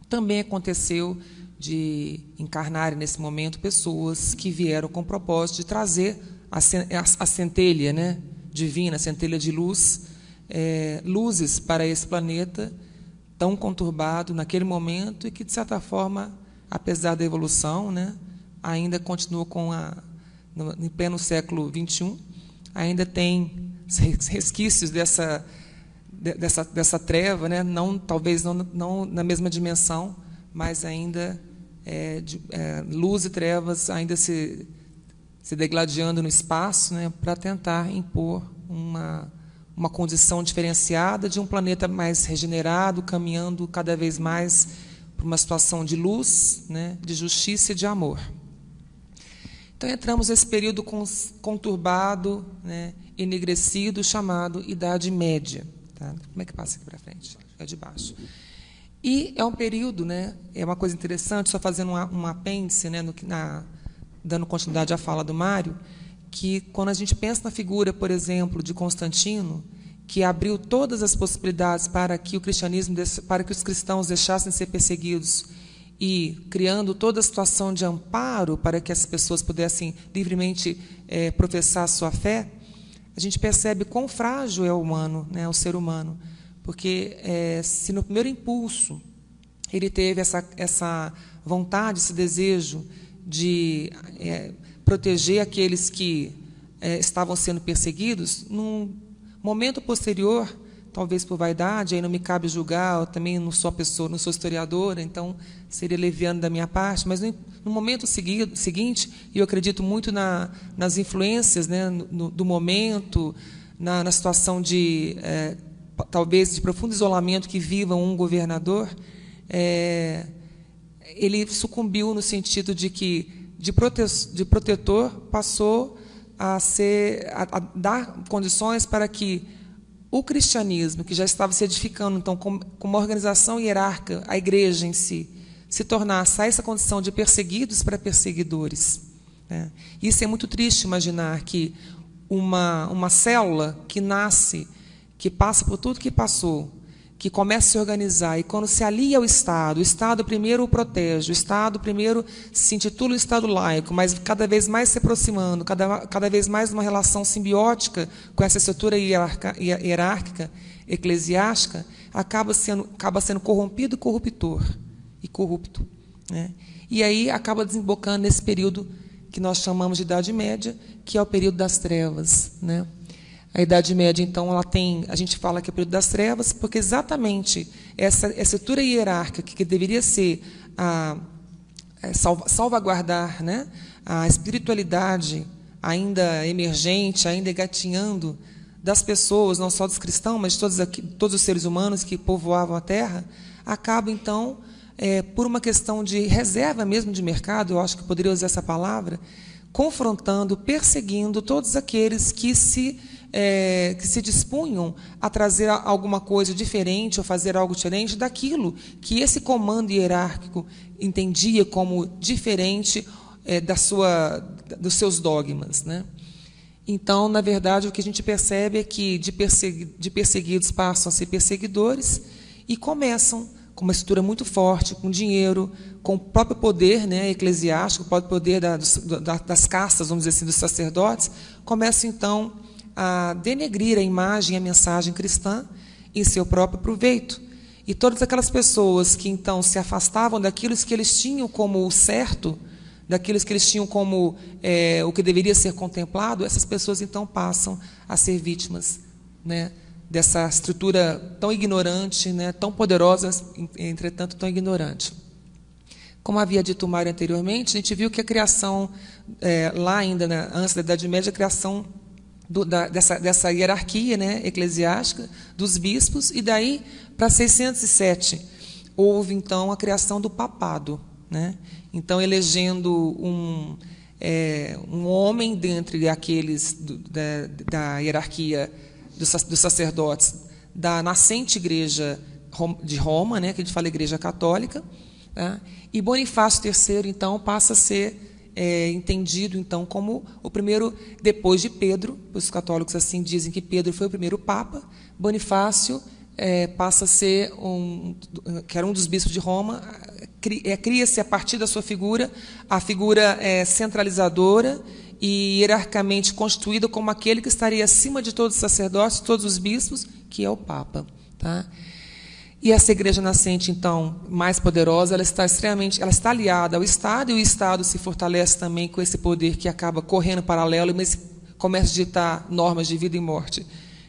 também aconteceu de encarnarem nesse momento pessoas que vieram com o propósito de trazer a centelha, né, divina, a centelha de luz, luzes para esse planeta tão conturbado naquele momento e que, de certa forma, apesar da evolução, né, ainda continua em pleno século XXI, ainda tem resquícios dessa treva, né, talvez não na mesma dimensão, mas ainda luz e trevas ainda se degladiando no espaço, né, para tentar impor uma condição diferenciada de um planeta mais regenerado, caminhando cada vez mais para uma situação de luz, né, de justiça e de amor. Então entramos nesse período conturbado, né, enegrecido, chamado Idade Média. Tá? Como é que passa aqui para frente? É de baixo. E é um período, né, é uma coisa interessante, só fazendo um apêndice, né, dando continuidade à fala do Mário, que quando a gente pensa na figura, por exemplo, de Constantino, que abriu todas as possibilidades para que os cristãos deixassem de ser perseguidos e criando toda a situação de amparo para que as pessoas pudessem livremente professar a sua fé, a gente percebe quão frágil é o humano, né, o ser humano. Porque se no primeiro impulso ele teve essa vontade, esse desejo de proteger aqueles que estavam sendo perseguidos, num momento posterior, talvez por vaidade, aí não me cabe julgar, eu também não sou pessoa, não sou historiadora, então seria leviano da minha parte, mas no momento seguinte, e eu acredito muito nas influências, né, do momento, na situação de talvez de profundo isolamento que viva um governador, ele sucumbiu no sentido de que de protetor passou a dar condições para que o cristianismo, que já estava se edificando então como uma organização hierárquica, a igreja em si, se tornasse a essa condição de perseguidos para perseguidores, né? Isso é muito triste imaginar que uma célula que nasce, que passa por tudo que passou, que começa a se organizar, e quando se alia ao Estado, o Estado primeiro o protege, o Estado primeiro se intitula o Estado laico, mas cada vez mais se aproximando, cada vez mais uma relação simbiótica com essa estrutura hierárquica, eclesiástica, acaba sendo corrompido e corruptor, e corrupto, né? E aí acaba desembocando nesse período que nós chamamos de Idade Média, que é o período das trevas, né? A Idade Média, então, a gente fala que é o período das trevas, porque exatamente essa estrutura hierárquica que deveria ser salvaguardar, né, a espiritualidade ainda emergente, ainda gatinhando das pessoas, não só dos cristãos, mas de todos os seres humanos que povoavam a Terra, acaba, então, por uma questão de reserva mesmo de mercado, eu acho que poderia usar essa palavra, confrontando, perseguindo todos aqueles que se dispunham a trazer alguma coisa diferente ou fazer algo diferente daquilo que esse comando hierárquico entendia como diferente dos seus dogmas, né? Então, na verdade, o que a gente percebe é que de perseguidos passam a ser perseguidores e começam com uma estrutura muito forte, com dinheiro, com o próprio poder, né, eclesiástico, o próprio poder das castas, vamos dizer assim, dos sacerdotes, começam, então, a denegrir a imagem e a mensagem cristã em seu próprio proveito. E todas aquelas pessoas que, então, se afastavam daquilo que eles tinham como o certo, daquilo que eles tinham como o que deveria ser contemplado, essas pessoas, então, passam a ser vítimas, né, dessa estrutura tão ignorante, né, tão poderosa, entretanto, tão ignorante. Como havia dito o Mário anteriormente, a gente viu que a criação, lá ainda, né, antes da Idade Média, a criação dessa hierarquia, né, eclesiástica, dos bispos, e daí, para 607, houve, então, a criação do papado, né? Então, elegendo um homem dentre aqueles da hierarquia dos sacerdotes da nascente igreja de Roma, né, que a gente fala igreja católica, tá? E Bonifácio III, então, passa a ser entendido, então, como o primeiro, depois de Pedro, os católicos assim dizem que Pedro foi o primeiro papa, Bonifácio passa a ser que era um dos bispos de Roma, cria-se a partir da sua figura, a figura centralizadora e hierarquicamente constituída como aquele que estaria acima de todos os sacerdotes, todos os bispos, que é o Papa. Tá? E essa igreja nascente, então, mais poderosa, ela está aliada ao Estado, e o Estado se fortalece também com esse poder que acaba correndo paralelo, mas começa a ditar normas de vida e morte,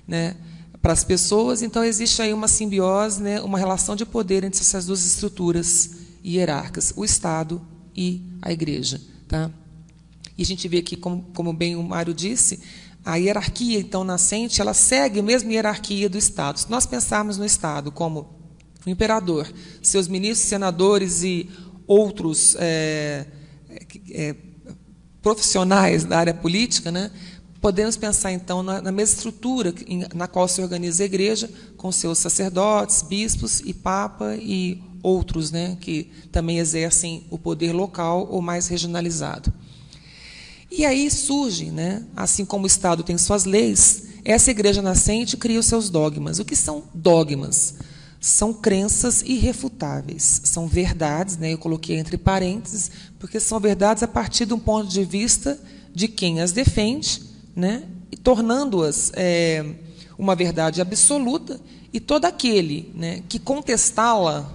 né, para as pessoas. Então, existe aí uma simbiose, né, uma relação de poder entre essas duas estruturas hierárquicas, o Estado e a igreja. Tá? E a gente vê que, como bem o Mário disse, a hierarquia, então, nascente, ela segue a mesma hierarquia do Estado. Se nós pensarmos no Estado como o imperador, seus ministros, senadores e outros profissionais da área política, né, podemos pensar, então, na mesma estrutura na qual se organiza a igreja, com seus sacerdotes, bispos e papa e outros, né, que também exercem o poder local ou mais regionalizado. E aí surge, né, assim como o Estado tem suas leis, essa igreja nascente cria os seus dogmas. O que são dogmas? São crenças irrefutáveis, são verdades, né, eu coloquei entre parênteses, porque são verdades a partir de um ponto de vista de quem as defende, né, e tornando-as uma verdade absoluta, e todo aquele, né, que contestá-la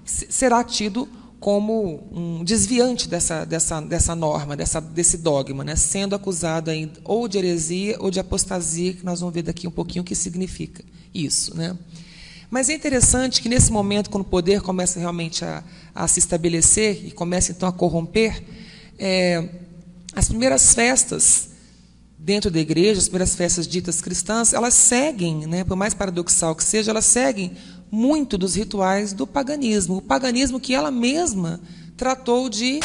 será tido como um desviante dessa norma, desse dogma, né, sendo acusado ainda ou de heresia ou de apostasia, que nós vamos ver daqui um pouquinho o que significa isso. Né? Mas é interessante que, nesse momento, quando o poder começa realmente a se estabelecer e começa, então, a corromper, as primeiras festas dentro da igreja, as primeiras festas ditas cristãs, elas seguem, né, por mais paradoxal que seja, elas seguem muito dos rituais do paganismo. O paganismo que ela mesma tratou de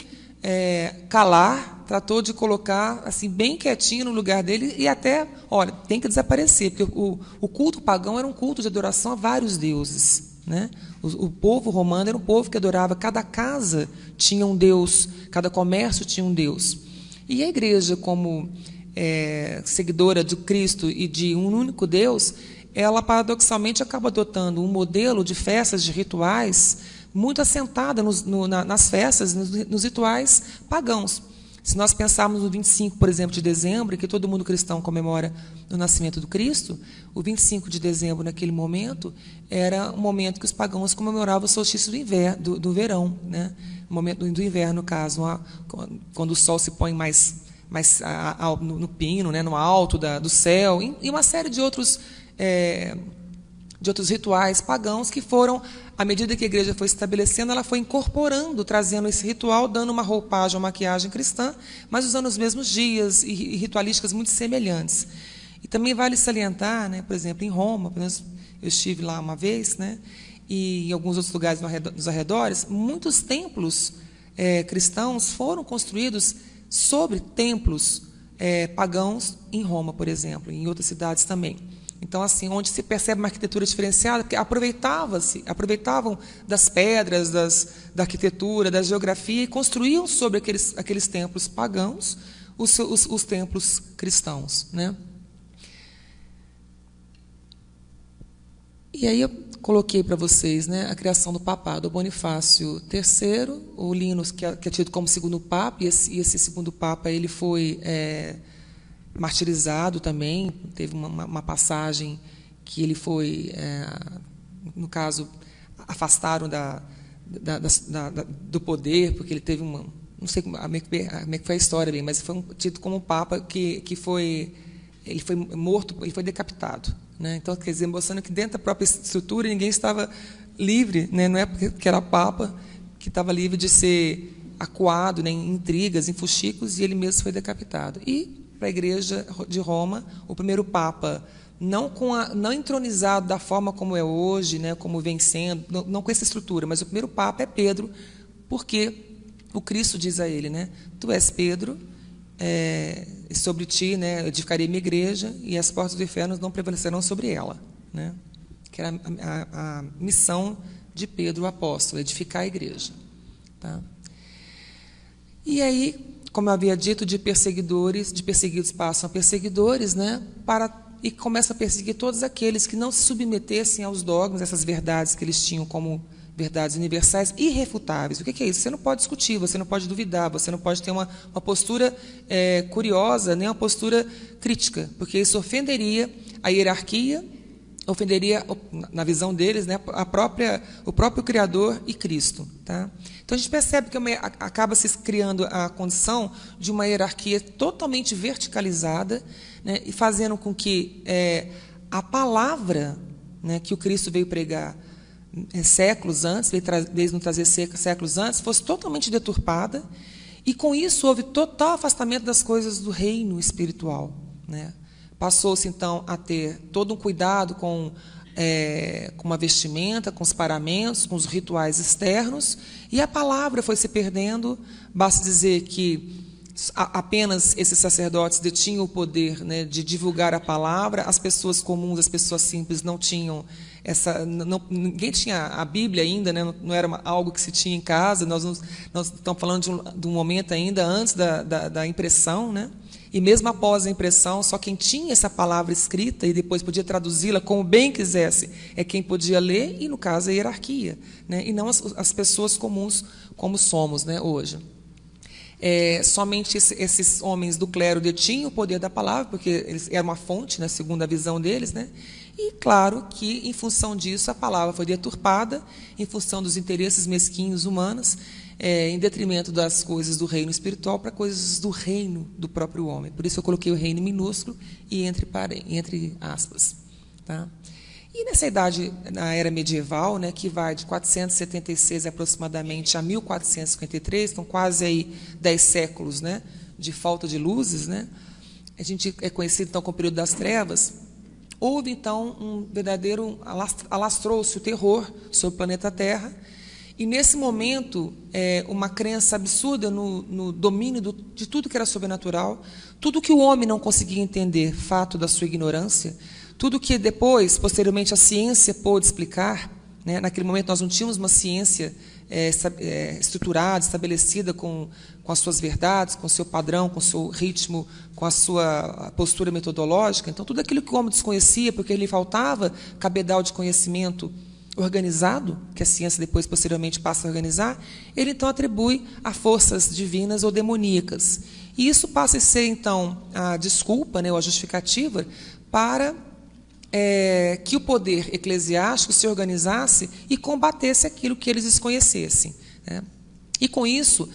calar, tratou de colocar assim bem quietinho no lugar dele e até, olha, tem que desaparecer, porque o culto pagão era um culto de adoração a vários deuses. Né? O povo romano era um povo que adorava, cada casa tinha um deus, cada comércio tinha um deus. E a igreja, como seguidora de Cristo e de um único Deus, ela paradoxalmente acaba adotando um modelo de festas, de rituais, muito assentada nas festas, nos rituais pagãos. Se nós pensarmos no 25, por exemplo, de dezembro, que todo mundo cristão comemora o nascimento do Cristo, o 25 de dezembro, naquele momento, era um momento que os pagãos comemoravam o solstício do verão, né? O momento do inverno, no caso, quando o sol se põe mais no pino, né? No alto do céu, e uma série de outros rituais pagãos que foram, à medida que a igreja foi estabelecendo, ela foi incorporando, trazendo esse ritual, dando uma roupagem, uma maquiagem cristã, mas usando os mesmos dias e ritualísticas muito semelhantes. E também vale salientar, né, por exemplo, em Roma, eu estive lá uma vez, né, e em alguns outros lugares nos arredores, muitos templos cristãos foram construídos sobre templos pagãos em Roma, por exemplo, e em outras cidades também. Então, assim, onde se percebe uma arquitetura diferenciada, porque aproveitavam das pedras, da arquitetura, da geografia, e construíam sobre aqueles templos pagãos os templos cristãos. Né? E aí eu coloquei para vocês, né, a criação do papado, Bonifácio III, o Linus, que é tido como segundo papa, e esse segundo papa ele foi martirizado também, teve uma passagem que ele foi, no caso, afastaram do poder, porque ele teve não sei como é que foi a história bem, mas foi tido como um papa que ele foi morto, ele foi decapitado. Né? Então, quer dizer, mostrando que dentro da própria estrutura ninguém estava livre, né? Não é porque era papa que estava livre de ser acuado, né, em intrigas, em fuxicos, e ele mesmo foi decapitado. E para a Igreja de Roma, o primeiro Papa, não entronizado da forma como é hoje, né, como vem sendo, não com essa estrutura, mas o primeiro Papa é Pedro, porque o Cristo diz a ele, né, tu és Pedro, sobre ti, né, edificarei minha igreja, e as portas do inferno não prevalecerão sobre ela. Né, que era a missão de Pedro, o apóstolo, edificar a igreja. Tá? E aí, como eu havia dito, de perseguidos passam a perseguidores, né, para e começa a perseguir todos aqueles que não se submetessem aos dogmas, essas verdades que eles tinham como verdades universais irrefutáveis. O que é isso? Você não pode discutir, você não pode duvidar, você não pode ter uma postura curiosa, nem uma postura crítica, porque isso ofenderia a hierarquia, ofenderia, na visão deles, né, o próprio Criador e Cristo. Tá? Então, a gente percebe que acaba se criando a condição de uma hierarquia totalmente verticalizada, né, e fazendo com que a palavra, né, que o Cristo veio pregar séculos antes, veio nos trazer séculos antes, fosse totalmente deturpada, e com isso houve total afastamento das coisas do reino espiritual. Né? Passou-se, então, a ter todo um cuidado com a vestimenta, com os paramentos, com os rituais externos, e a palavra foi se perdendo. Basta dizer que apenas esses sacerdotes detinham o poder, né, de divulgar a palavra. As pessoas comuns, as pessoas simples não tinham ninguém tinha a Bíblia ainda, né, não era algo que se tinha em casa. Nós estamos falando de um momento ainda antes da impressão, né? E mesmo após a impressão, só quem tinha essa palavra escrita e depois podia traduzi-la como bem quisesse é quem podia ler, e no caso a hierarquia, né? E não as pessoas comuns como somos, né, hoje. Somente esses homens do clero detinham o poder da palavra, porque eles eram uma fonte, né, segundo a visão deles, né? E claro que, em função disso, a palavra foi deturpada, em função dos interesses mesquinhos humanos, em detrimento das coisas do reino espiritual para coisas do reino do próprio homem. Por isso eu coloquei o reino minúsculo e entre aspas. Tá? E nessa idade, na era medieval, né, que vai de 476 aproximadamente a 1453, então quase aí 10 séculos, né, de falta de luzes, né, a gente é conhecido então como o período das trevas. Houve então um verdadeiro, alastrou-se o terror sobre o planeta Terra, e nesse momento uma crença absurda no domínio de tudo que era sobrenatural, tudo que o homem não conseguia entender, fato da sua ignorância, tudo que depois, posteriormente, a ciência pôde explicar, né? Naquele momento nós não tínhamos uma ciência estruturada, estabelecida com as suas verdades, com o seu padrão, com o seu ritmo, com a sua postura metodológica. Então, tudo aquilo que o homem desconhecia, porque lhe faltava cabedal de conhecimento organizado, que a ciência depois, posteriormente, passa a organizar, ele, então, atribui a forças divinas ou demoníacas. E isso passa a ser, então, a desculpa, né, ou a justificativa para que o poder eclesiástico se organizasse e combatesse aquilo que eles desconhecessem. Né? E, com isso,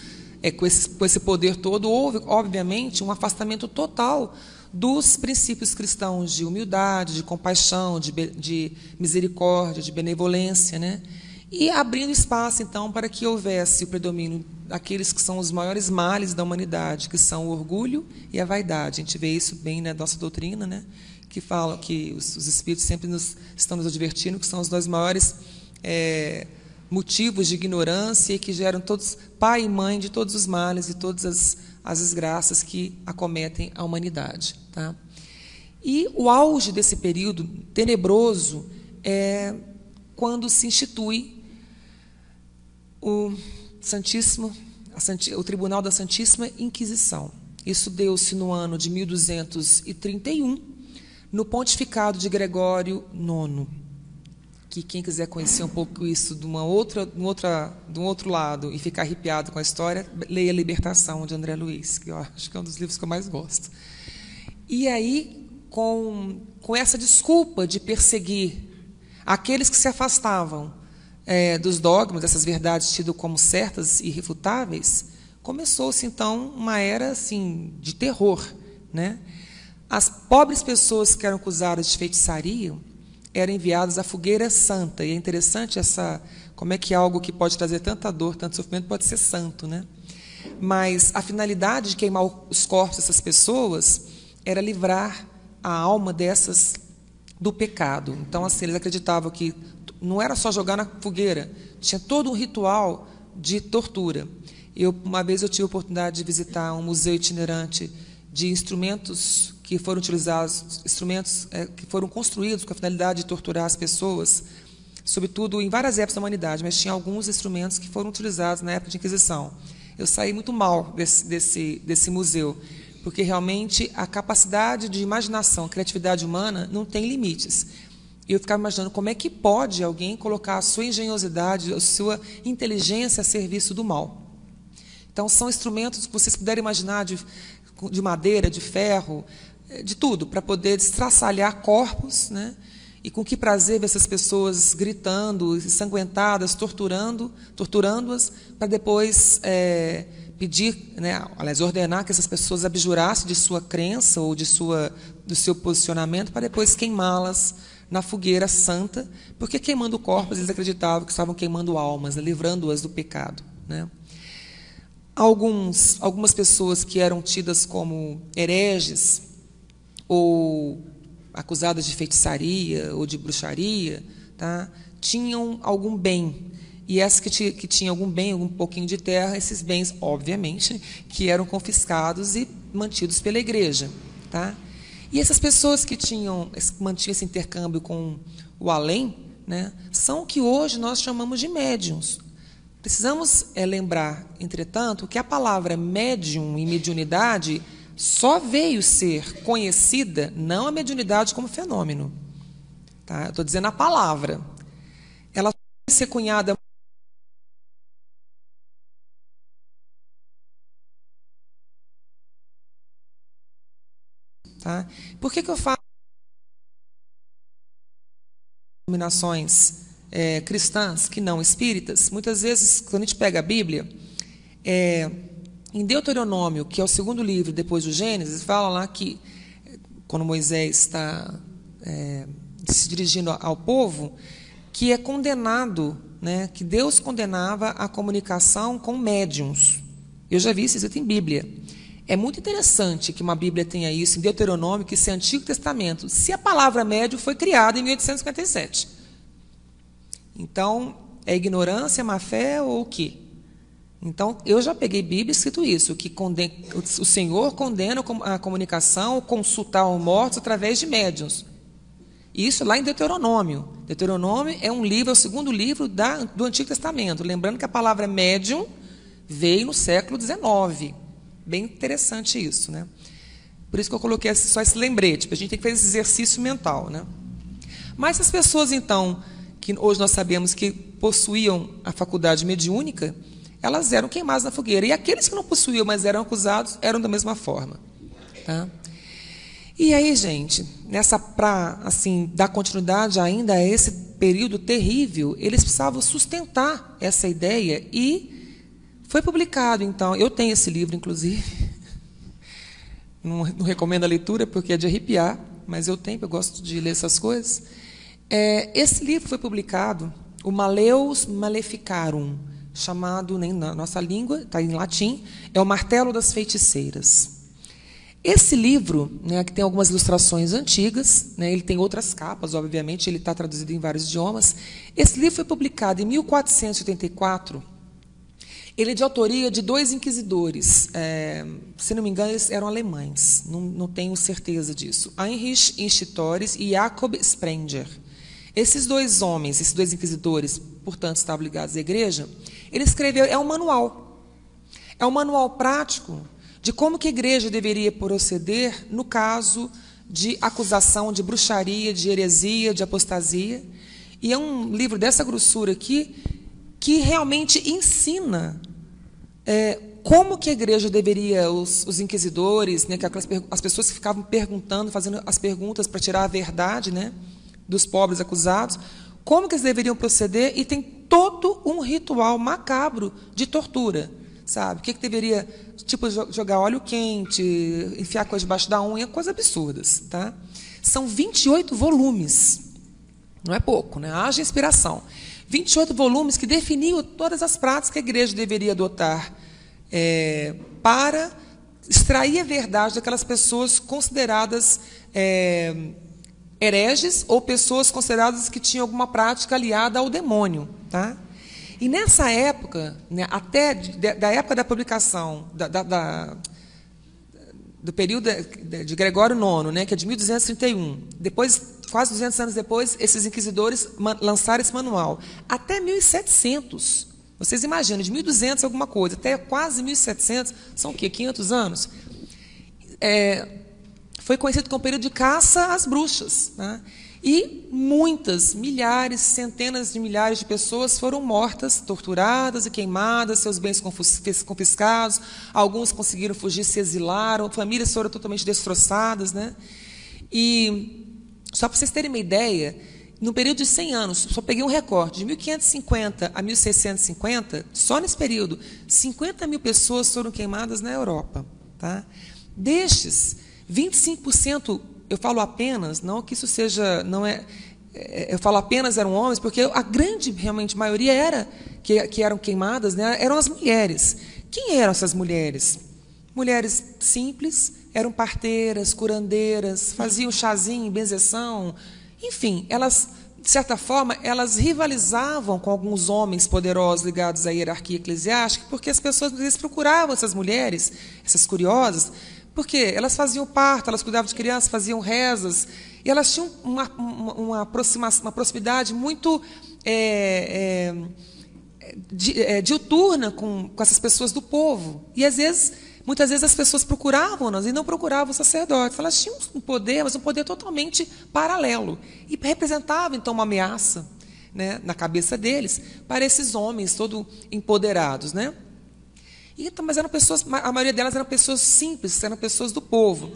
com esse poder todo, houve, obviamente, um afastamento total dos princípios cristãos de humildade, de compaixão, de misericórdia, de benevolência, né? E abrindo espaço, então, para que houvesse o predomínio daqueles que são os maiores males da humanidade, que são o orgulho e a vaidade. A gente vê isso bem na nossa doutrina, né? Que fala que os Espíritos sempre estão nos advertindo que são os dois maiores motivos de ignorância e que geram todos, pai e mãe de todos os males e todas as desgraças que acometem a humanidade. Tá? E o auge desse período tenebroso é quando se institui o Tribunal da Santíssima Inquisição. Isso deu-se no ano de 1231, no pontificado de Gregório IX, que quem quiser conhecer um pouco isso de um outro lado e ficar arrepiado com a história, leia Libertação, de André Luiz, que eu acho que é um dos livros que eu mais gosto. E aí, com essa desculpa de perseguir aqueles que se afastavam dos dogmas, dessas verdades tidas como certas e irrefutáveis, começou-se, então, uma era assim, de terror, né? As pobres pessoas que eram acusadas de feitiçaria eram enviadas à fogueira santa. E é interessante como é que algo que pode trazer tanta dor, tanto sofrimento, pode ser santo, né? Mas a finalidade de queimar os corpos dessas pessoas era livrar a alma dessas do pecado. Então, assim, eles acreditavam que não era só jogar na fogueira, tinha todo um ritual de tortura. Uma vez eu tive a oportunidade de visitar um museu itinerante de instrumentos que foram utilizados, instrumentos que foram construídos com a finalidade de torturar as pessoas, sobretudo em várias épocas da humanidade, mas tinha alguns instrumentos que foram utilizados na época de Inquisição. Eu saí muito mal desse museu, porque realmente a capacidade de imaginação, a criatividade humana não tem limites. E eu ficava imaginando como é que pode alguém colocar a sua engenhosidade, a sua inteligência a serviço do mal. Então, são instrumentos que vocês puderem imaginar de madeira, de ferro, de tudo, para poder destraçalhar corpos, né? E com que prazer ver essas pessoas gritando, ensanguentadas, torturando-as, para depois pedir, né, aliás, ordenar que essas pessoas abjurassem de sua crença ou do seu posicionamento, para depois queimá-las na fogueira santa, porque queimando corpos eles acreditavam que estavam queimando almas, né, livrando-as do pecado, né? Algumas pessoas que eram tidas como hereges ou acusadas de feitiçaria ou de bruxaria, tá, tinham algum bem. E essas que tinham algum bem, algum pouquinho de terra, esses bens, obviamente, que eram confiscados e mantidos pela igreja. Tá? E essas pessoas que mantinham esse intercâmbio com o além, né, são o que hoje nós chamamos de médiuns. Precisamos lembrar, entretanto, que a palavra médium e mediunidade só veio ser conhecida, não a mediunidade como fenômeno. Tá? Eu estou dizendo a palavra. Ela vai ser cunhada. Tá? Por que eu falo denominações cristãs que não espíritas? Muitas vezes, quando a gente pega a Bíblia, em Deuteronômio, que é o segundo livro depois do Gênesis, fala lá que, quando Moisés está se dirigindo ao povo, que é condenado, né, que Deus condenava a comunicação com médiuns. Eu já vi isso escrito em Bíblia. É muito interessante que uma Bíblia tenha isso em Deuteronômio, que isso é Antigo Testamento, se a palavra médium foi criada em 1857. Então, é ignorância, má fé ou o quê? Então, eu já peguei Bíblia escrito isso, que o Senhor condena a comunicação, o consultar os mortos através de médiuns. Isso lá em Deuteronômio. Deuteronômio é um livro, é o segundo livro do Antigo Testamento. Lembrando que a palavra médium veio no século XIX. Bem interessante isso, né? Por isso que eu coloquei só esse lembrete, a gente tem que fazer esse exercício mental, né? Mas as pessoas, então, que hoje nós sabemos que possuíam a faculdade mediúnica, elas eram queimadas na fogueira. E aqueles que não possuíam, mas eram acusados, eram da mesma forma. Tá? E aí, gente, para assim, dar continuidade ainda a esse período terrível, eles precisavam sustentar essa ideia e foi publicado, então, eu tenho esse livro, inclusive, não recomendo a leitura porque é de arrepiar, mas eu gosto de ler essas coisas. Esse livro foi publicado, o Maleus Maleficarum, chamado, na nossa língua, está em latim, é o Martelo das Feiticeiras. Esse livro, né, que tem algumas ilustrações antigas, né, ele tem outras capas, obviamente, ele está traduzido em vários idiomas. Esse livro foi publicado em 1484. Ele é de autoria de 2 inquisidores. Se não me engano, eles eram alemães, não tenho certeza disso. Heinrich Institores e Jacob Sprenger. Esses 2 homens, esses 2 inquisidores, portanto, estavam ligados à igreja, ele escreveu, é um manual. É um manual prático de como que a igreja deveria proceder no caso de acusação de bruxaria, de heresia, de apostasia. E é um livro dessa grossura aqui que realmente ensina como que a igreja deveria, os inquisidores, né, as pessoas que ficavam perguntando, fazendo as perguntas para tirar a verdade, né, dos pobres acusados, como que eles deveriam proceder, e tem todo um ritual macabro de tortura, sabe? O que deveria, tipo, jogar óleo quente, enfiar coisa debaixo da unha, coisas absurdas, tá? São 28 volumes, não é pouco, né? Haja inspiração. 28 volumes que definiam todas as práticas que a igreja deveria adotar para extrair a verdade daquelas pessoas consideradas hereges ou pessoas consideradas que tinham alguma prática aliada ao demônio. Tá? E nessa época, né, até da época da publicação, do período de Gregório IX, né, que é de 1231, depois, quase 200 anos depois, esses inquisidores lançaram esse manual. Até 1700, vocês imaginam, de 1200 alguma coisa, até quase 1700, são o quê? 500 anos? foi conhecido como período de caça às bruxas, né? E muitas, milhares, centenas de milhares de pessoas foram mortas, torturadas e queimadas, seus bens confiscados, alguns conseguiram fugir, se exilaram, famílias foram totalmente destroçadas, né? E, só para vocês terem uma ideia, no período de 100 anos, só peguei um recorte, de 1550 a 1650, só nesse período, 50 mil pessoas foram queimadas na Europa. Tá? Destes, 25%, eu falo apenas, não que isso seja, não é, eu falo apenas eram homens, porque a grande, realmente, maioria que eram queimadas, né, eram as mulheres. Quem eram essas mulheres? Mulheres simples, eram parteiras, curandeiras, faziam chazinho, benzeção, enfim, elas, de certa forma, elas rivalizavam com alguns homens poderosos ligados à hierarquia eclesiástica, porque as pessoas às vezes procuravam essas mulheres, essas curiosas, porque elas faziam parto, elas cuidavam de crianças, faziam rezas, e elas tinham uma proximidade muito diuturna com essas pessoas do povo. E, muitas vezes, as pessoas procuravam-nas e não procuravam os sacerdotes. Elas tinham um poder, mas um poder totalmente paralelo. E representava, então, uma ameaça, né, na cabeça deles para esses homens todos empoderados, né? Mas eram pessoas, a maioria delas eram pessoas simples, eram pessoas do povo,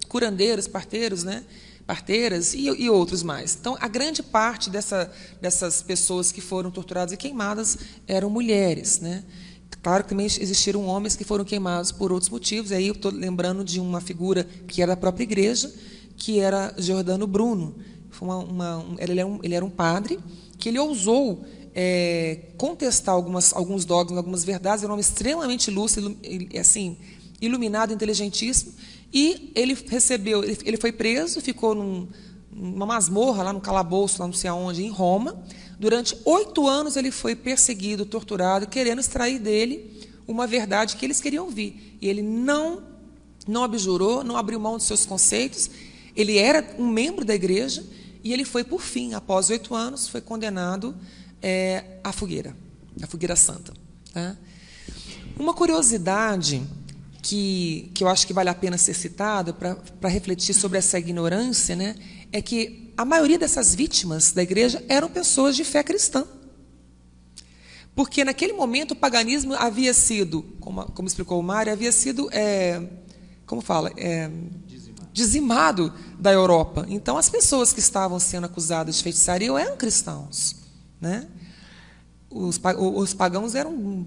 curandeiros, parteiros, né? Parteiras e outros mais. Então, a grande parte dessas pessoas que foram torturadas e queimadas eram mulheres, né? Claro que também existiram homens que foram queimados por outros motivos. Aí eu estou lembrando de uma figura que era da própria igreja, que era Giordano Bruno. Ele era um padre que ele ousou contestar alguns dogmas, algumas verdades. Era um homem extremamente lúcido, assim, iluminado, inteligentíssimo. E ele foi preso, ficou numa masmorra, lá no calabouço, lá não sei aonde, em Roma. Durante 8 anos ele foi perseguido, torturado, querendo extrair dele uma verdade que eles queriam ouvir. E ele não abjurou, não abriu mão dos seus conceitos. Ele era um membro da igreja e ele foi, por fim, após 8 anos, foi condenado à fogueira santa. Tá? Uma curiosidade que eu acho que vale a pena ser citada para refletir sobre essa ignorância, né, é que a maioria dessas vítimas da igreja eram pessoas de fé cristã. Porque, naquele momento, o paganismo havia sido, como explicou o Mário, havia sido, dizimado da Europa. Então, as pessoas que estavam sendo acusadas de feitiçaria eram cristãos. Né? Os pagãos eram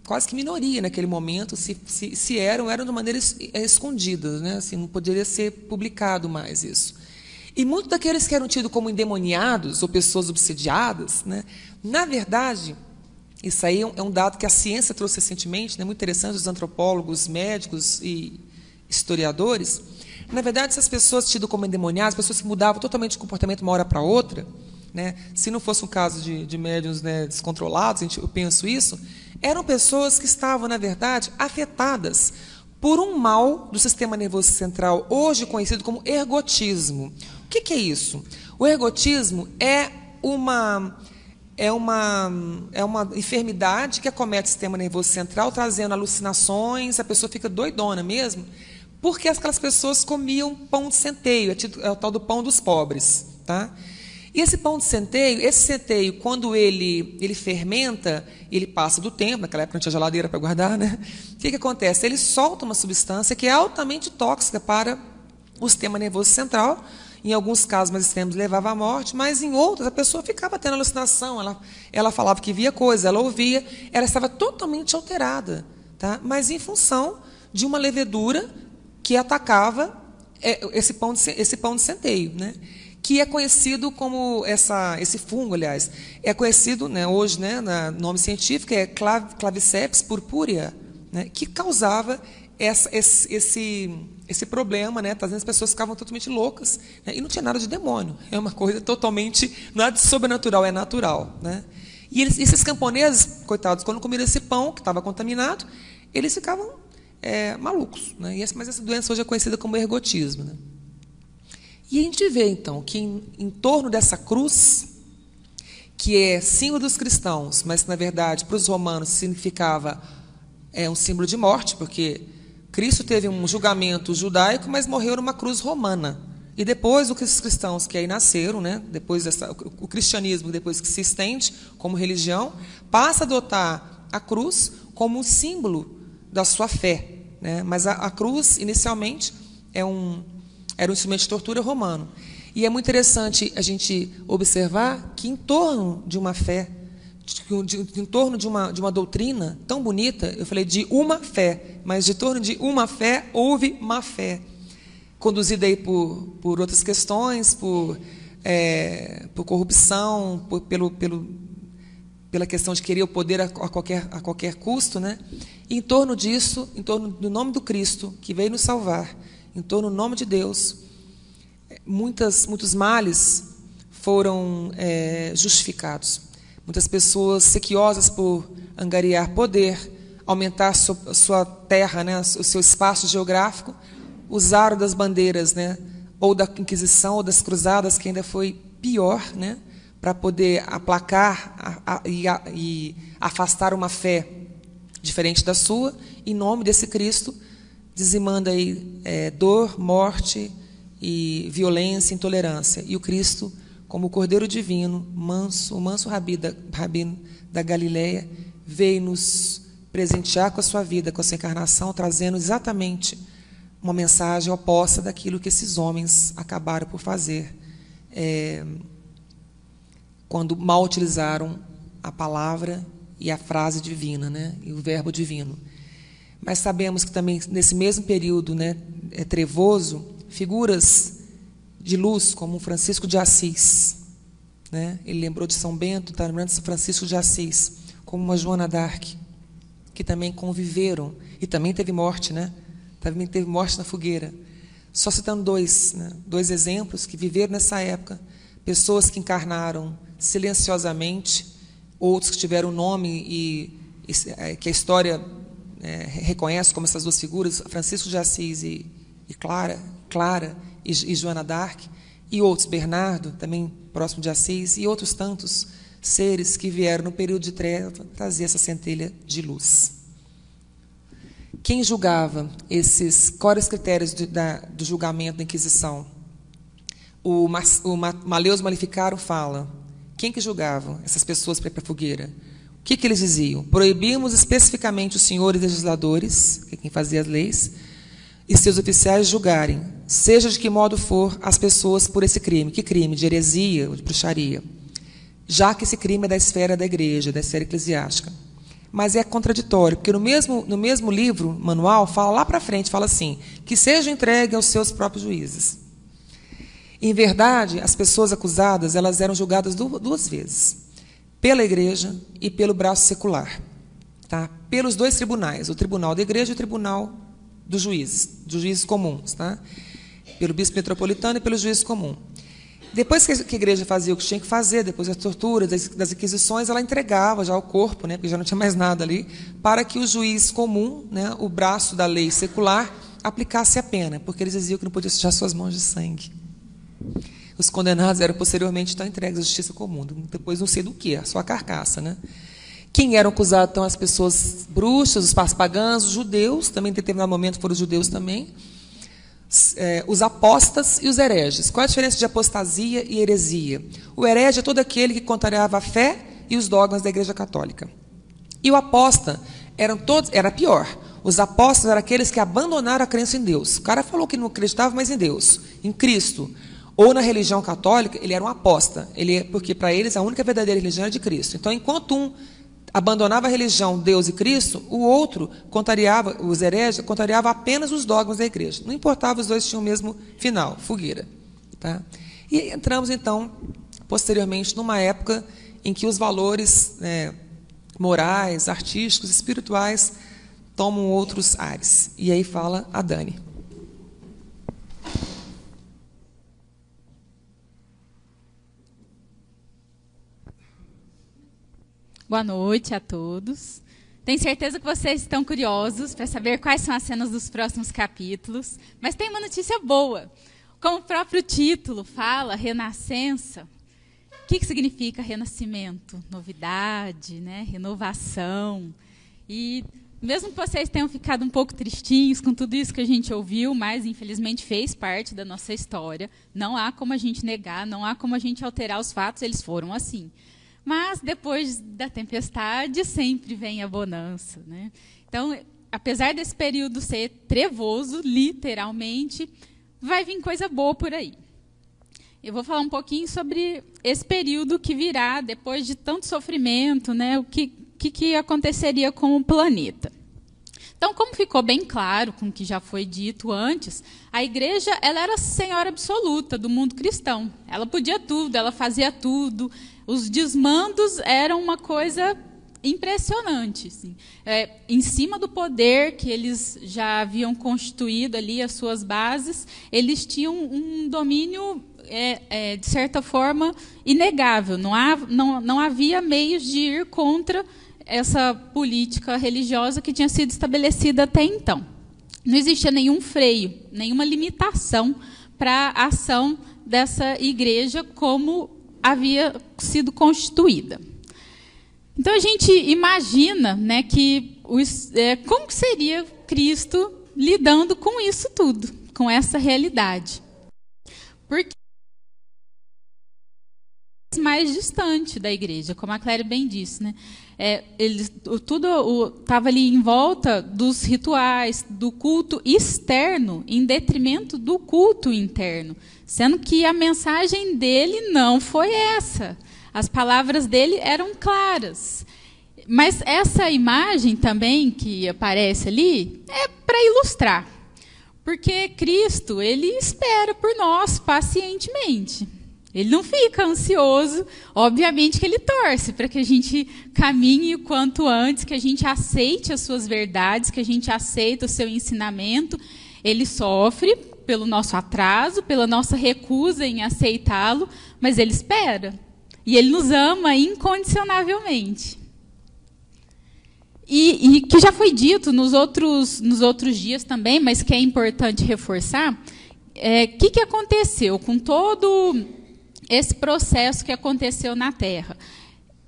quase que minoria naquele momento, se eram de maneira escondida, né? Assim, não poderia ser publicado mais isso. E muitos daqueles que eram tidos como endemoniados ou pessoas obsediadas, né? Na verdade, isso aí é um dado que a ciência trouxe recentemente, né? Muito interessante, os antropólogos, médicos e historiadores. Na verdade, essas pessoas tidas como endemoniadas, pessoas que mudavam totalmente de comportamento de uma hora para outra, né? Se não fosse um caso de médiuns, né, descontrolados, eu penso isso, eram pessoas que estavam, na verdade, afetadas por um mal do sistema nervoso central, hoje conhecido como ergotismo. O que é isso? O ergotismo é uma enfermidade que acomete o sistema nervoso central, trazendo alucinações, a pessoa fica doidona mesmo, porque aquelas pessoas comiam pão de centeio, é o tal do pão dos pobres. Tá? E esse pão de centeio, quando ele fermenta, ele passa do tempo, naquela época não tinha geladeira para guardar, né? O que acontece? Ele solta uma substância que é altamente tóxica para o sistema nervoso central. Em alguns casos mais extremos levava à morte, mas em outros a pessoa ficava tendo alucinação, ela falava que via coisa, ela ouvia, ela estava totalmente alterada, tá? Mas em função de uma levedura que atacava esse pão de centeio, né? Que é conhecido como esse fungo, aliás, é conhecido, né, hoje, né, nome científico, é Claviceps purpurea, né, que causava esse problema, né, trazendo as pessoas ficavam totalmente loucas, né, e não tinha nada de demônio, é uma coisa totalmente, nada de sobrenatural, é natural. Né. E esses camponeses, coitados, quando comiam esse pão, que estava contaminado, eles ficavam malucos. Né, mas essa doença hoje é conhecida como ergotismo. Né. E a gente vê, então, que em torno dessa cruz, que é símbolo dos cristãos, mas, na verdade, para os romanos significava um símbolo de morte, porque Cristo teve um julgamento judaico, mas morreu numa cruz romana. E depois os cristãos que aí nasceram, né, depois o cristianismo, depois que se estende como religião, passa a adotar a cruz como um símbolo da sua fé, né? Mas a cruz, inicialmente, era um instrumento de tortura romano. E é muito interessante a gente observar que em torno de uma fé, em torno de uma doutrina tão bonita, eu falei de uma fé, mas de torno de uma fé houve má fé, conduzida aí por outras questões, por corrupção, pela questão de querer o poder a qualquer custo, né? E em torno disso, em torno do nome do Cristo, que veio nos salvar, em torno do nome de Deus, muitos males foram justificados. Muitas pessoas sequiosas por angariar poder, aumentar a sua terra, né, o seu espaço geográfico, usaram das bandeiras, né, ou da Inquisição, ou das Cruzadas, que ainda foi pior, né, para poder aplacar e afastar uma fé diferente da sua, em nome desse Cristo, dizimando aí dor, morte e violência, intolerância. E o Cristo, como o Cordeiro Divino, o manso Rabi da Galileia, veio nos presentear com a sua vida, com a sua encarnação, trazendo exatamente uma mensagem oposta daquilo que esses homens acabaram por fazer, quando mal utilizaram a palavra e a frase divina, né, e o verbo divino. Mas sabemos que também, nesse mesmo período, né, trevoso, figuras de luz, como Francisco de Assis, né, ele lembrou de São Bento, está lembrando de São Francisco de Assis, como uma Joana d'Arc, que também conviveram, e também teve morte, né, também teve morte na fogueira. Só citando dois exemplos que viveram nessa época, pessoas que encarnaram silenciosamente, outros que tiveram nome e que a história reconhece como essas duas figuras, Francisco de Assis e Clara e Joana d'Arc, e outros, Bernardo, também próximo de Assis, e outros tantos seres que vieram no período de treva trazer essa centelha de luz. Quem julgava quais eram os critérios do julgamento da Inquisição? O Malleus Maleficarum fala. Quem que julgava essas pessoas para ir para a fogueira? O que eles diziam? Proibimos especificamente os senhores legisladores, que é quem fazia as leis, e seus oficiais julgarem, seja de que modo for, as pessoas por esse crime. Que crime? De heresia ou de bruxaria. Já que esse crime é da esfera da igreja, da esfera eclesiástica. Mas é contraditório, porque no mesmo livro, manual, fala lá para frente, fala assim, que sejam entregues aos seus próprios juízes. Em verdade, as pessoas acusadas, elas eram julgadas duas vezes, pela igreja e pelo braço secular, tá? Pelos dois tribunais, o tribunal da igreja e o tribunal dos juízes comuns, tá? Pelo bispo metropolitano e pelos juízes comuns. Depois que a igreja fazia o que tinha que fazer, depois das torturas, das inquisições, ela entregava já o corpo, né, porque já não tinha mais nada ali, para que o juiz comum, né, o braço da lei secular, aplicasse a pena, porque eles diziam que não podia sujar suas mãos de sangue. Os condenados eram posteriormente então entregues à justiça comum, depois não sei do que, a sua carcaça, né? Quem eram acusados, então, as pessoas bruxas, os pagãos, os judeus, também em determinado momento foram os judeus também, os apóstatas e os hereges. Qual é a diferença de apostasia e heresia? O herege é todo aquele que contrariava a fé e os dogmas da Igreja Católica. E o apóstata era pior. Os apóstatas eram aqueles que abandonaram a crença em Deus. O cara falou que não acreditava mais em Deus, em Cristo, ou na religião católica, ele era um apóstata. Porque para eles a única verdadeira religião era de Cristo. Então, enquanto um abandonava a religião, Deus e Cristo, o outro contrariava, os hereges, contrariava apenas os dogmas da igreja. Não importava, os dois tinham o mesmo final, fogueira. Tá? E entramos, então, posteriormente, numa época em que os valores morais, artísticos, espirituais tomam outros ares. E aí fala a Dani. Boa noite a todos. Tenho certeza que vocês estão curiosos para saber quais são as cenas dos próximos capítulos, mas tem uma notícia boa. Como o próprio título fala, renascença, o que significa renascimento? Novidade, né? Renovação. E mesmo que vocês tenham ficado um pouco tristinhos com tudo isso que a gente ouviu, mas infelizmente fez parte da nossa história, não há como a gente negar, não há como a gente alterar os fatos, eles foram assim. Mas depois da tempestade sempre vem a bonança, né? Então, apesar desse período ser trevoso, literalmente, vai vir coisa boa por aí. Eu vou falar um pouquinho sobre esse período que virá depois de tanto sofrimento, né? O que aconteceria com o planeta. Então, como ficou bem claro com o que já foi dito antes, a igreja ela era a senhora absoluta do mundo cristão. Ela podia tudo, ela fazia tudo. Os desmandos eram uma coisa impressionante. Assim. Em cima do poder que eles já haviam constituído ali, as suas bases, eles tinham um domínio, de certa forma, inegável. Não havia meios de ir contra essa política religiosa que tinha sido estabelecida até então. Não existia nenhum freio, nenhuma limitação para a ação dessa igreja como havia sido constituída. Então, a gente imagina, né, como que seria Cristo lidando com isso tudo, com essa realidade. Porque mais distante da igreja, como a Cléria bem disse, né? Tudo estava ali em volta dos rituais, do culto externo, em detrimento do culto interno, sendo que a mensagem dele não foi essa. As palavras dele eram claras. Mas essa imagem também que aparece ali é para ilustrar, porque Cristo ele espera por nós pacientemente. Ele não fica ansioso, obviamente que ele torce para que a gente caminhe o quanto antes, que a gente aceite as suas verdades, que a gente aceite o seu ensinamento. Ele sofre pelo nosso atraso, pela nossa recusa em aceitá-lo, mas ele espera. E ele nos ama incondicionavelmente. E que já foi dito nos outros dias também, mas que é importante reforçar, o que aconteceu com todo esse processo que aconteceu na Terra?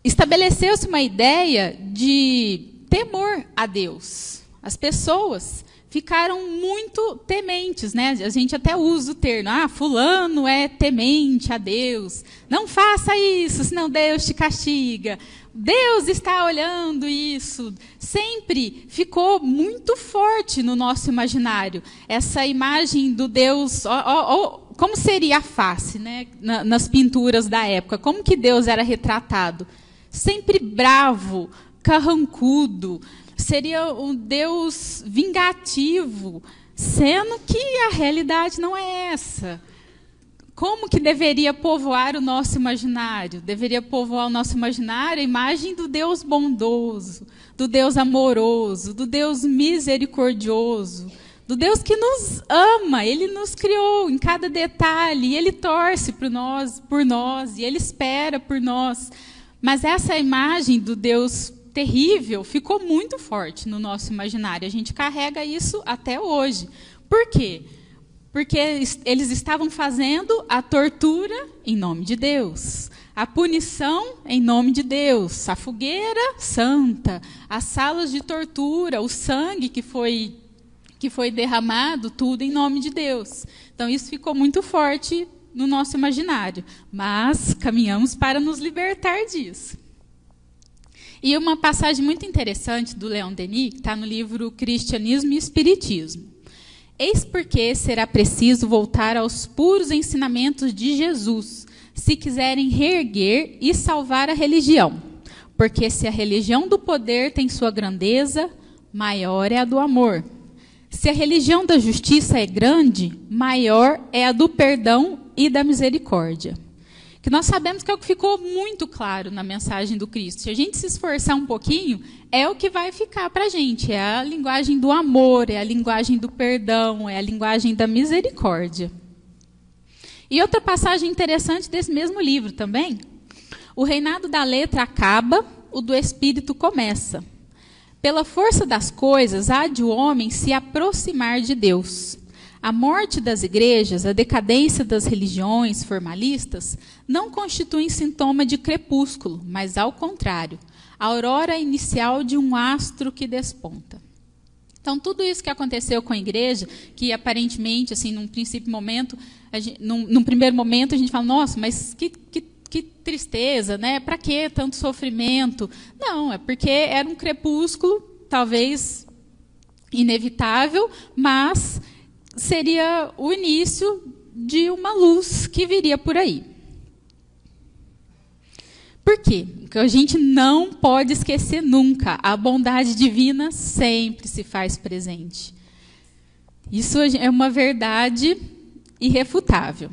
Estabeleceu-se uma ideia de temor a Deus. As pessoas ficaram muito tementes, né? A gente até usa o termo, fulano é temente a Deus. Não faça isso, senão Deus te castiga. Deus está olhando isso. Sempre ficou muito forte no nosso imaginário essa imagem do Deus. Como seria a face, né? Nas pinturas da época? Como que Deus era retratado? Sempre bravo, carrancudo. Seria um Deus vingativo, sendo que a realidade não é essa. Como que deveria povoar o nosso imaginário? Deveria povoar o nosso imaginário a imagem do Deus bondoso, do Deus amoroso, do Deus misericordioso, do Deus que nos ama. Ele nos criou em cada detalhe, Ele torce por nós, e Ele espera por nós. Mas essa imagem do Deus terrível ficou muito forte no nosso imaginário. A gente carrega isso até hoje. Por quê? Porque eles estavam fazendo a tortura em nome de Deus, a punição em nome de Deus, a fogueira santa, as salas de tortura, o sangue que foi derramado, tudo em nome de Deus. Então, isso ficou muito forte no nosso imaginário. Mas caminhamos para nos libertar disso. E uma passagem muito interessante do Leon Denis, que está no livro Cristianismo e Espiritismo. Eis porque será preciso voltar aos puros ensinamentos de Jesus, se quiserem reerguer e salvar a religião. Porque se a religião do poder tem sua grandeza, maior é a do amor. Se a religião da justiça é grande, maior é a do perdão e da misericórdia. Que nós sabemos que é o que ficou muito claro na mensagem do Cristo. Se a gente se esforçar um pouquinho, é o que vai ficar para a gente. É a linguagem do amor, é a linguagem do perdão, é a linguagem da misericórdia. E outra passagem interessante desse mesmo livro também. O reinado da letra acaba, o do espírito começa. Pela força das coisas, há de o homem se aproximar de Deus. A morte das igrejas, a decadência das religiões formalistas, não constituem sintoma de crepúsculo, mas, ao contrário, a aurora inicial de um astro que desponta. Então, tudo isso que aconteceu com a igreja, que aparentemente, assim, num primeiro momento, a gente fala, nossa, mas que tristeza, né? Para que tanto sofrimento? Não, é porque era um crepúsculo, talvez inevitável, mas seria o início de uma luz que viria por aí. Por quê? Porque a gente não pode esquecer nunca. A bondade divina sempre se faz presente. Isso é uma verdade irrefutável.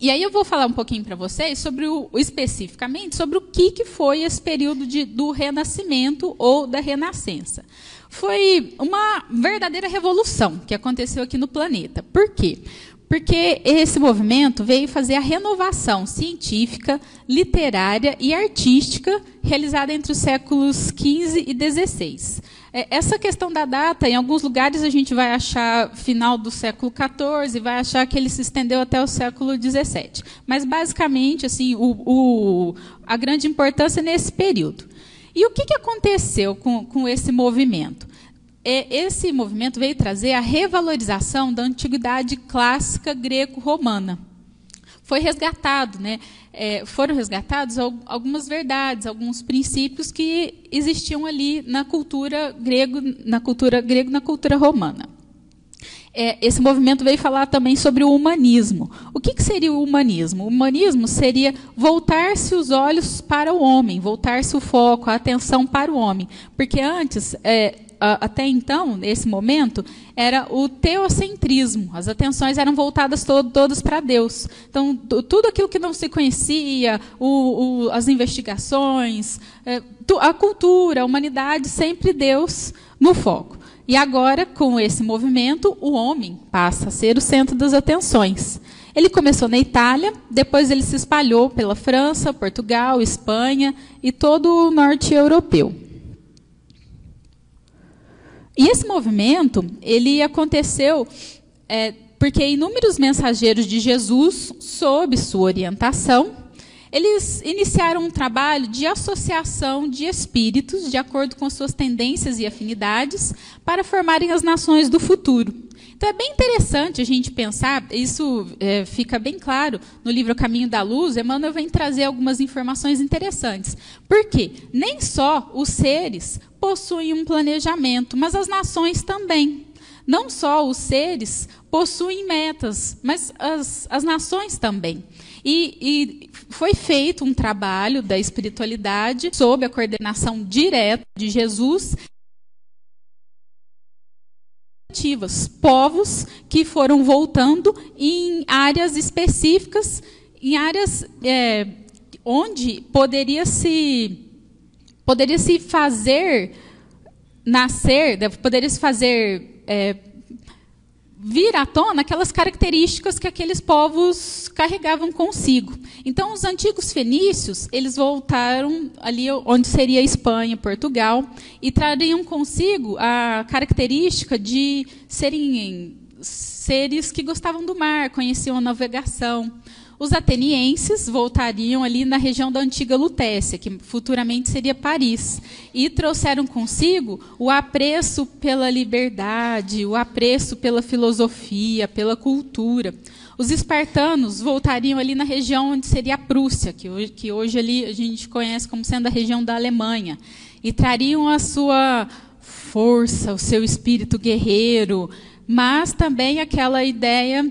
E aí eu vou falar um pouquinho para vocês sobre especificamente sobre o que foi esse período do Renascimento ou da Renascença. Foi uma verdadeira revolução que aconteceu aqui no planeta. Por quê? Porque esse movimento veio fazer a renovação científica, literária e artística realizada entre os séculos XV e XVI. Essa questão da data, em alguns lugares a gente vai achar final do século XIV, vai achar que ele se estendeu até o século XVII. Mas, basicamente, assim, a grande importância é nesse período. E o que aconteceu com esse movimento? Esse movimento veio trazer a revalorização da antiguidade clássica greco-romana. Foi resgatado, né? Foram resgatados algumas verdades, alguns princípios que existiam ali na cultura grega, na cultura romana. Esse movimento veio falar também sobre o humanismo. O que seria o humanismo? O humanismo seria voltar-se os olhos para o homem, voltar-se o foco, a atenção para o homem. Porque antes, até então, nesse momento, era o teocentrismo. As atenções eram voltadas todas para Deus. Então, tudo aquilo que não se conhecia, as investigações, a cultura, a humanidade, sempre Deus no foco. E agora, com esse movimento, o homem passa a ser o centro das atenções. Ele começou na Itália, depois ele se espalhou pela França, Portugal, Espanha e todo o norte europeu. E esse movimento, ele aconteceu porque inúmeros mensageiros de Jesus, sob sua orientação, eles iniciaram um trabalho de associação de espíritos, de acordo com suas tendências e afinidades, para formarem as nações do futuro. Então, é bem interessante a gente pensar, isso fica bem claro no livro Caminho da Luz. Emmanuel vem trazer algumas informações interessantes. Por quê? Nem só os seres possuem um planejamento, mas as nações também. Não só os seres possuem metas, mas as nações também. E foi feito um trabalho da espiritualidade sob a coordenação direta de Jesus, povos que foram voltando em áreas específicas, em áreas onde poderia se fazer nascer, poderia se fazer vir à tona aquelas características que aqueles povos carregavam consigo. Então, os antigos fenícios, eles voltaram ali onde seria Espanha, Portugal, e trariam consigo a característica de serem seres que gostavam do mar, conheciam a navegação. Os atenienses voltariam ali na região da antiga Lutécia, que futuramente seria Paris, e trouxeram consigo o apreço pela liberdade, o apreço pela filosofia, pela cultura. Os espartanos voltariam ali na região onde seria a Prússia, que hoje ali a gente conhece como sendo a região da Alemanha, e trariam a sua força, o seu espírito guerreiro, mas também aquela ideia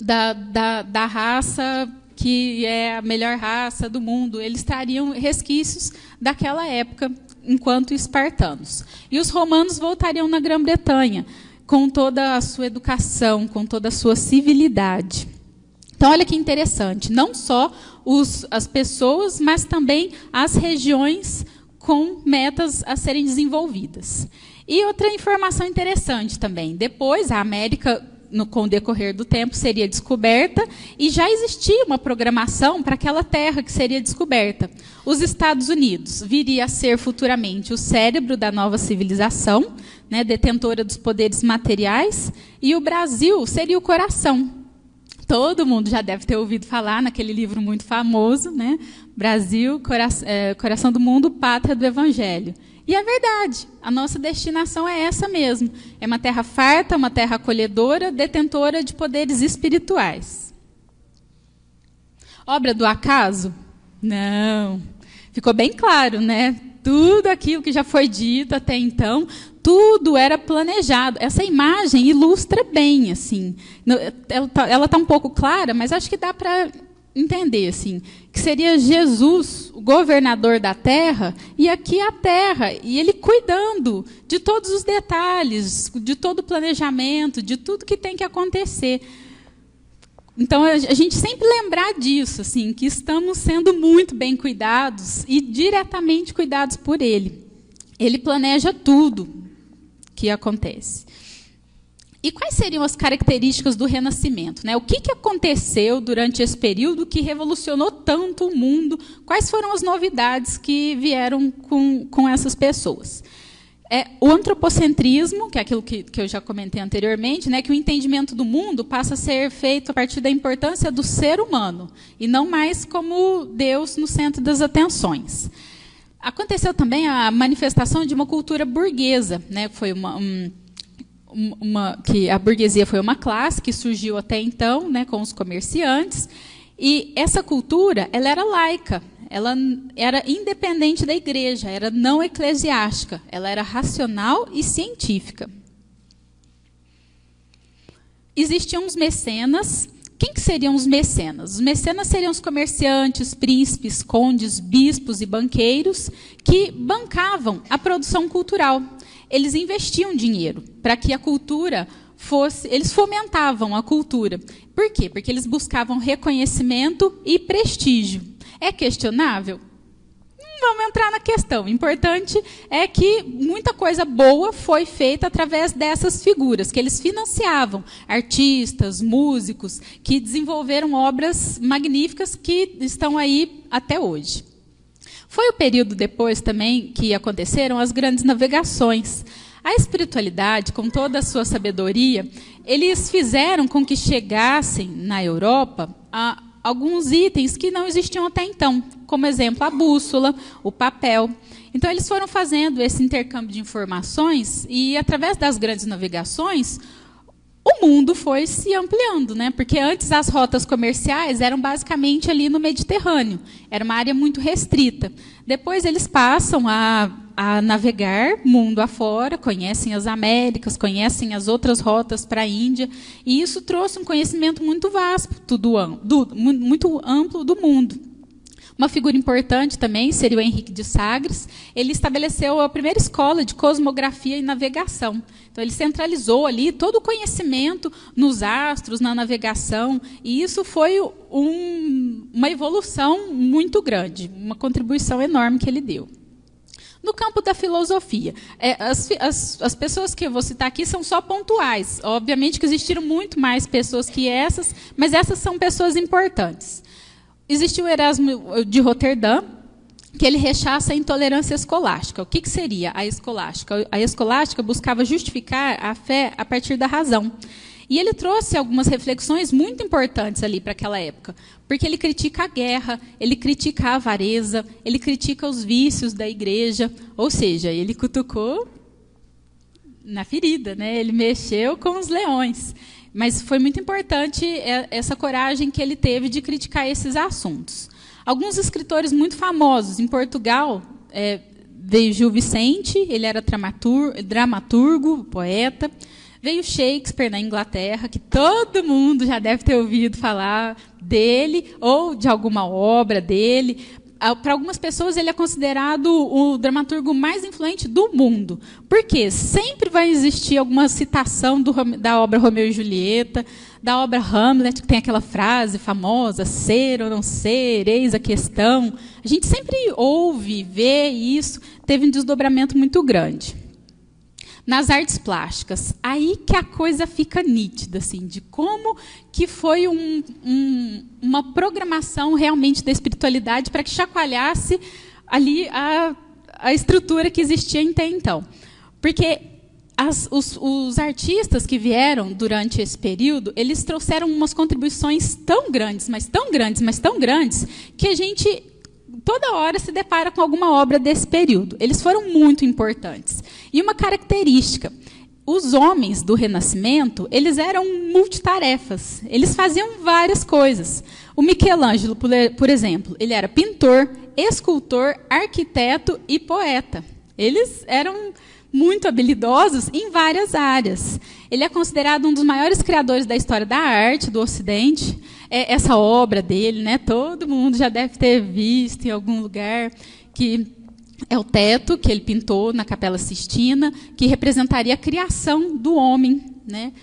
da raça que é a melhor raça do mundo. Eles trariam resquícios daquela época enquanto espartanos. E os romanos voltariam na Grã-Bretanha com toda a sua educação, com toda a sua civilidade. Então, olha que interessante, não só as pessoas, mas também as regiões com metas a serem desenvolvidas. E outra informação interessante também, depois a América, com o decorrer do tempo, seria descoberta, e já existia uma programação para aquela terra que seria descoberta. Os Estados Unidos viria a ser futuramente o cérebro da nova civilização, né, detentora dos poderes materiais, e o Brasil seria o coração. Todo mundo já deve ter ouvido falar naquele livro muito famoso, né? Brasil, Coração do Mundo, Pátria do Evangelho. E é verdade, a nossa destinação é essa mesmo. É uma terra farta, uma terra acolhedora, detentora de poderes espirituais. Obra do acaso? Não. Ficou bem claro, né? Tudo aquilo que já foi dito até então, tudo era planejado. Essa imagem ilustra bem, assim. Ela está um pouco clara, mas acho que dá para entender, assim, que seria Jesus, o governador da terra, e aqui a terra, e ele cuidando de todos os detalhes, de todo o planejamento, de tudo que tem que acontecer. Então, a gente sempre lembrar disso, assim, que estamos sendo muito bem cuidados e diretamente cuidados por Ele. Ele planeja tudo que acontece. E quais seriam as características do Renascimento, né? O que aconteceu durante esse período que revolucionou tanto o mundo? Quais foram as novidades que vieram com essas pessoas? O antropocentrismo, que é aquilo que eu já comentei anteriormente, né, que o entendimento do mundo passa a ser feito a partir da importância do ser humano, e não mais como Deus no centro das atenções. Aconteceu também a manifestação de uma cultura burguesa, né, foi que a burguesia foi uma classe que surgiu até então, né, com os comerciantes, e essa cultura ela era laica. Ela era independente da igreja, era não eclesiástica, ela era racional e científica. Existiam os mecenas. Quem que seriam os mecenas? Os mecenas seriam os comerciantes, príncipes, condes, bispos e banqueiros que bancavam a produção cultural. Eles investiam dinheiro para que a cultura eles fomentavam a cultura. Por quê? Porque eles buscavam reconhecimento e prestígio. É questionável? Não vamos entrar na questão. O importante é que muita coisa boa foi feita através dessas figuras, que eles financiavam artistas, músicos, que desenvolveram obras magníficas que estão aí até hoje. Foi o período depois também que aconteceram as grandes navegações. A espiritualidade, com toda a sua sabedoria, eles fizeram com que chegassem na Europa alguns itens que não existiam até então, como exemplo a bússola, o papel. Então eles foram fazendo esse intercâmbio de informações e através das grandes navegações o mundo foi se ampliando, né? Porque antes as rotas comerciais eram basicamente ali no Mediterrâneo, era uma área muito restrita. Depois eles passam a navegar mundo afora, conhecem as Américas, conhecem as outras rotas para a Índia, e isso trouxe um conhecimento muito vasto, muito amplo do mundo. Uma figura importante também seria o Henrique de Sagres. Ele estabeleceu a primeira escola de cosmografia e navegação. Então, ele centralizou ali todo o conhecimento nos astros, na navegação, e isso foi uma evolução muito grande, uma contribuição enorme que ele deu. No campo da filosofia, as pessoas que eu vou citar aqui são só pontuais. Obviamente que existiram muito mais pessoas que essas, mas essas são pessoas importantes. Existiu o Erasmo de Roterdã, que ele rechaça a intolerância escolástica. O que seria a escolástica? A escolástica buscava justificar a fé a partir da razão. E ele trouxe algumas reflexões muito importantes ali para aquela época, porque ele critica a guerra, ele critica a avareza, ele critica os vícios da igreja, ou seja, ele cutucou na ferida, né? Ele mexeu com os leões. Mas foi muito importante essa coragem que ele teve de criticar esses assuntos. Alguns escritores muito famosos em Portugal, veio Gil Vicente, ele era dramaturgo, poeta. Veio Shakespeare na Inglaterra, que todo mundo já deve ter ouvido falar dele ou de alguma obra dele. Para algumas pessoas, ele é considerado o dramaturgo mais influente do mundo. Por quê? Sempre vai existir alguma citação da obra Romeu e Julieta, da obra Hamlet, que tem aquela frase famosa, ser ou não ser, eis a questão. A gente sempre ouve, vê isso, teve um desdobramento muito grande. Nas artes plásticas, aí que a coisa fica nítida, assim, de como que foi uma programação realmente da espiritualidade para que chacoalhasse ali a estrutura que existia até então. Porque os artistas que vieram durante esse período, eles trouxeram umas contribuições tão grandes, mas tão grandes, mas tão grandes, que a gente toda hora se depara com alguma obra desse período. Eles foram muito importantes. E uma característica: os homens do Renascimento, eles eram multitarefas. Eles faziam várias coisas. O Michelangelo, por exemplo, ele era pintor, escultor, arquiteto e poeta. Eles eram muito habilidosos em várias áreas. Ele é considerado um dos maiores criadores da história da arte do Ocidente. Essa obra dele, né, todo mundo já deve ter visto em algum lugar, que é o teto que ele pintou na Capela Sistina, que representaria a criação do homem, né?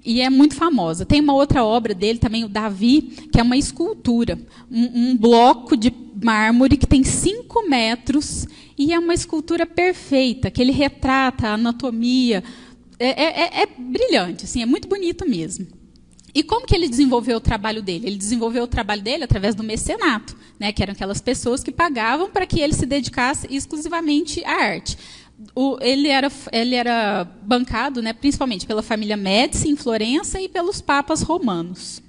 E é muito famosa. Tem uma outra obra dele também, o Davi, que é uma escultura, um bloco de mármore que tem 5 metros, e é uma escultura perfeita, que ele retrata a anatomia. É brilhante, assim, é muito bonito mesmo. E como que ele desenvolveu o trabalho dele? Ele desenvolveu o trabalho dele através do mecenato, né, que eram aquelas pessoas que pagavam para que ele se dedicasse exclusivamente à arte. Ele era bancado, né, principalmente pela família Médici, em Florença, e pelos papas romanos.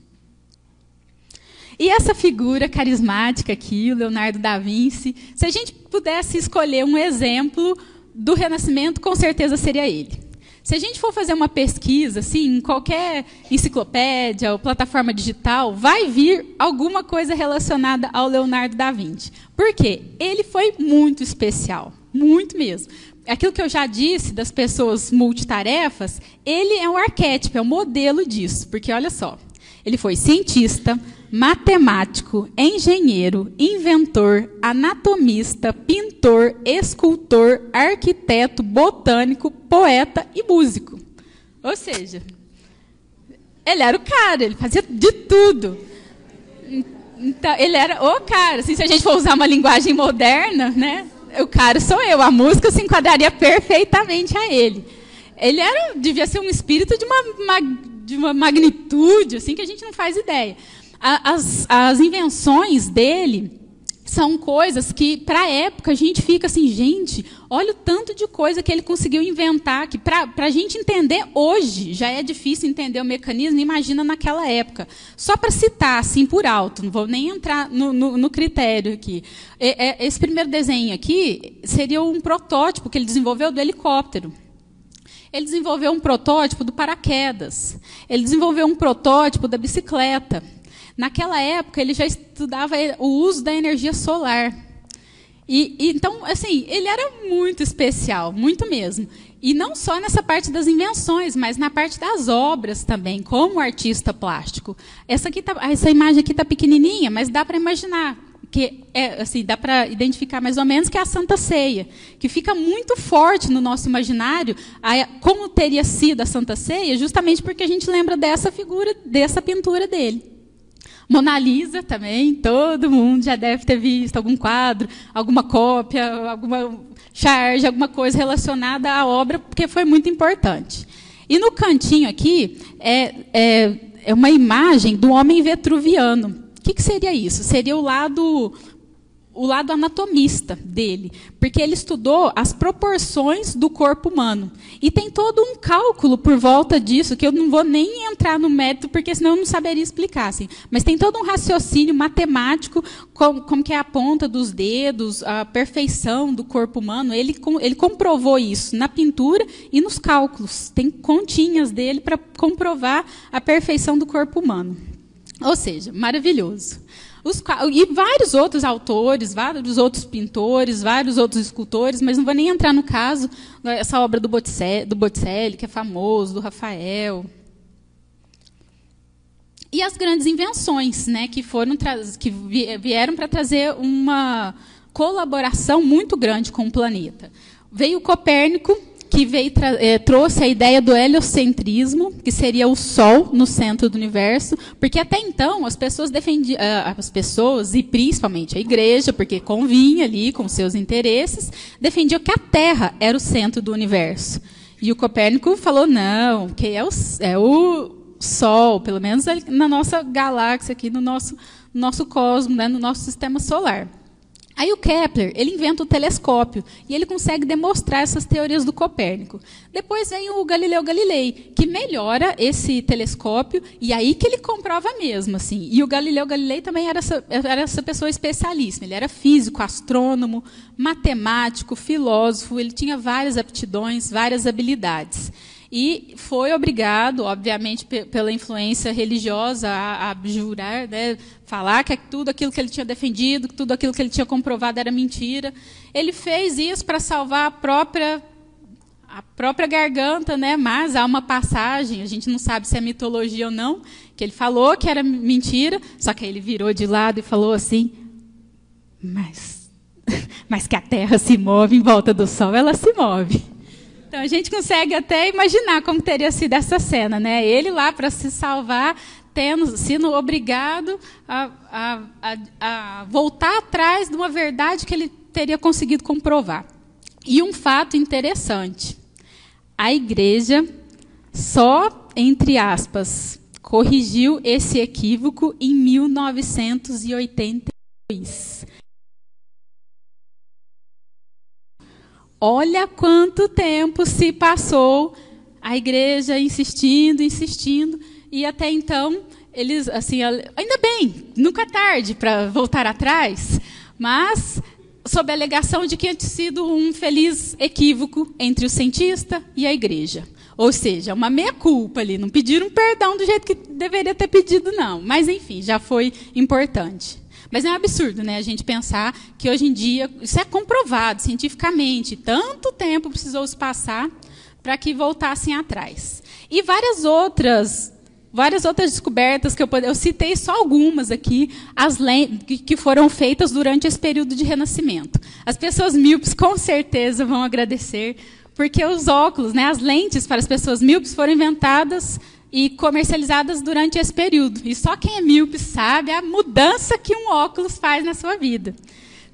E essa figura carismática aqui, o Leonardo da Vinci, se a gente pudesse escolher um exemplo do Renascimento, com certeza seria ele. Se a gente for fazer uma pesquisa, assim, em qualquer enciclopédia ou plataforma digital, vai vir alguma coisa relacionada ao Leonardo da Vinci. Por quê? Ele foi muito especial, muito mesmo. Aquilo que eu já disse das pessoas multitarefas, ele é um arquétipo, é um modelo disso. Porque, olha só, ele foi cientista, matemático, engenheiro, inventor, anatomista, pintor, escultor, arquiteto, botânico, poeta e músico. Ou seja, ele era o cara, ele fazia de tudo. Então, ele era o cara. Assim, se a gente for usar uma linguagem moderna, né, o cara sou eu, a música se enquadraria perfeitamente a ele. Ele devia ser um espírito de uma magnitude assim, que a gente não faz ideia. As invenções dele são coisas que, para a época, a gente fica assim, gente, olha o tanto de coisa que ele conseguiu inventar, que para a gente entender hoje, já é difícil entender o mecanismo, imagina naquela época. Só para citar, assim, por alto, não vou nem entrar no critério aqui. Esse primeiro desenho aqui seria um protótipo que ele desenvolveu do helicóptero. Ele desenvolveu um protótipo do paraquedas. Ele desenvolveu um protótipo da bicicleta. Naquela época, ele já estudava o uso da energia solar. Então, assim, ele era muito especial, muito mesmo. E não só nessa parte das invenções, mas na parte das obras também, como artista plástico. Essa imagem aqui está pequenininha, mas dá para imaginar. Assim, dá para identificar mais ou menos que é a Santa Ceia, que fica muito forte no nosso imaginário, como teria sido a Santa Ceia, justamente porque a gente lembra dessa figura, dessa pintura dele. Mona Lisa também, todo mundo já deve ter visto algum quadro, alguma cópia, alguma charge, alguma coisa relacionada à obra, porque foi muito importante. E no cantinho aqui é uma imagem do homem vetruviano. O que seria isso? Seria o lado anatomista dele, porque ele estudou as proporções do corpo humano. E tem todo um cálculo por volta disso, que eu não vou nem entrar no mérito, porque senão eu não saberia explicar. Assim. Mas tem todo um raciocínio matemático, como que é a ponta dos dedos, a perfeição do corpo humano. Ele comprovou isso na pintura e nos cálculos. Tem continhas dele para comprovar a perfeição do corpo humano. Ou seja, maravilhoso. E vários outros autores, vários outros pintores, vários outros escultores, mas não vou nem entrar no caso, essa obra do Botticelli, que é famoso, do Rafael. E as grandes invenções, né, que vieram para trazer uma colaboração muito grande com o planeta. Veio Copérnico, que trouxe a ideia do heliocentrismo, que seria o Sol no centro do universo, porque até então as pessoas e principalmente a Igreja, porque convinha ali com seus interesses, defendiam que a Terra era o centro do universo. E o Copérnico falou, não, que é o Sol, pelo menos na nossa galáxia, aqui no nosso cosmos, né, no nosso sistema solar. Aí o Kepler, ele inventa o telescópio e ele consegue demonstrar essas teorias do Copérnico. Depois vem o Galileu Galilei, que melhora esse telescópio e aí que ele comprova mesmo, assim. E o Galileu Galilei também era essa pessoa especialíssima. Ele era físico, astrônomo, matemático, filósofo, ele tinha várias aptidões, várias habilidades. E foi obrigado, obviamente, pela influência religiosa, a abjurar, né, falar que tudo aquilo que ele tinha defendido, que tudo aquilo que ele tinha comprovado era mentira. Ele fez isso para salvar a própria garganta, né? Mas há uma passagem, a gente não sabe se é mitologia ou não, que ele falou que era mentira, só que aí ele virou de lado e falou assim, mas que a Terra se move em volta do Sol, ela se move. Então, a gente consegue até imaginar como teria sido essa cena, né? Ele lá para se salvar, sendo obrigado a voltar atrás de uma verdade que ele teria conseguido comprovar. E um fato interessante, a igreja só, entre aspas, corrigiu esse equívoco em 1982. Olha quanto tempo se passou, a igreja insistindo, e até então, eles, assim, ainda bem, nunca é tarde para voltar atrás, mas sob a alegação de que tinha sido um feliz equívoco entre o cientista e a igreja. Ou seja, uma meia-culpa ali, não pediram perdão do jeito que deveria ter pedido, não. Mas, enfim, já foi importante. Mas é um absurdo, né, a gente pensar que hoje em dia, isso é comprovado cientificamente, tanto tempo precisou se passar para que voltassem atrás. E várias outras descobertas que eu citei só algumas aqui, que foram feitas durante esse período de Renascimento. As pessoas míopes com certeza vão agradecer, porque os óculos, né, as lentes para as pessoas míopes foram inventadas e comercializadas durante esse período. E só quem é míope sabe a mudança que um óculos faz na sua vida.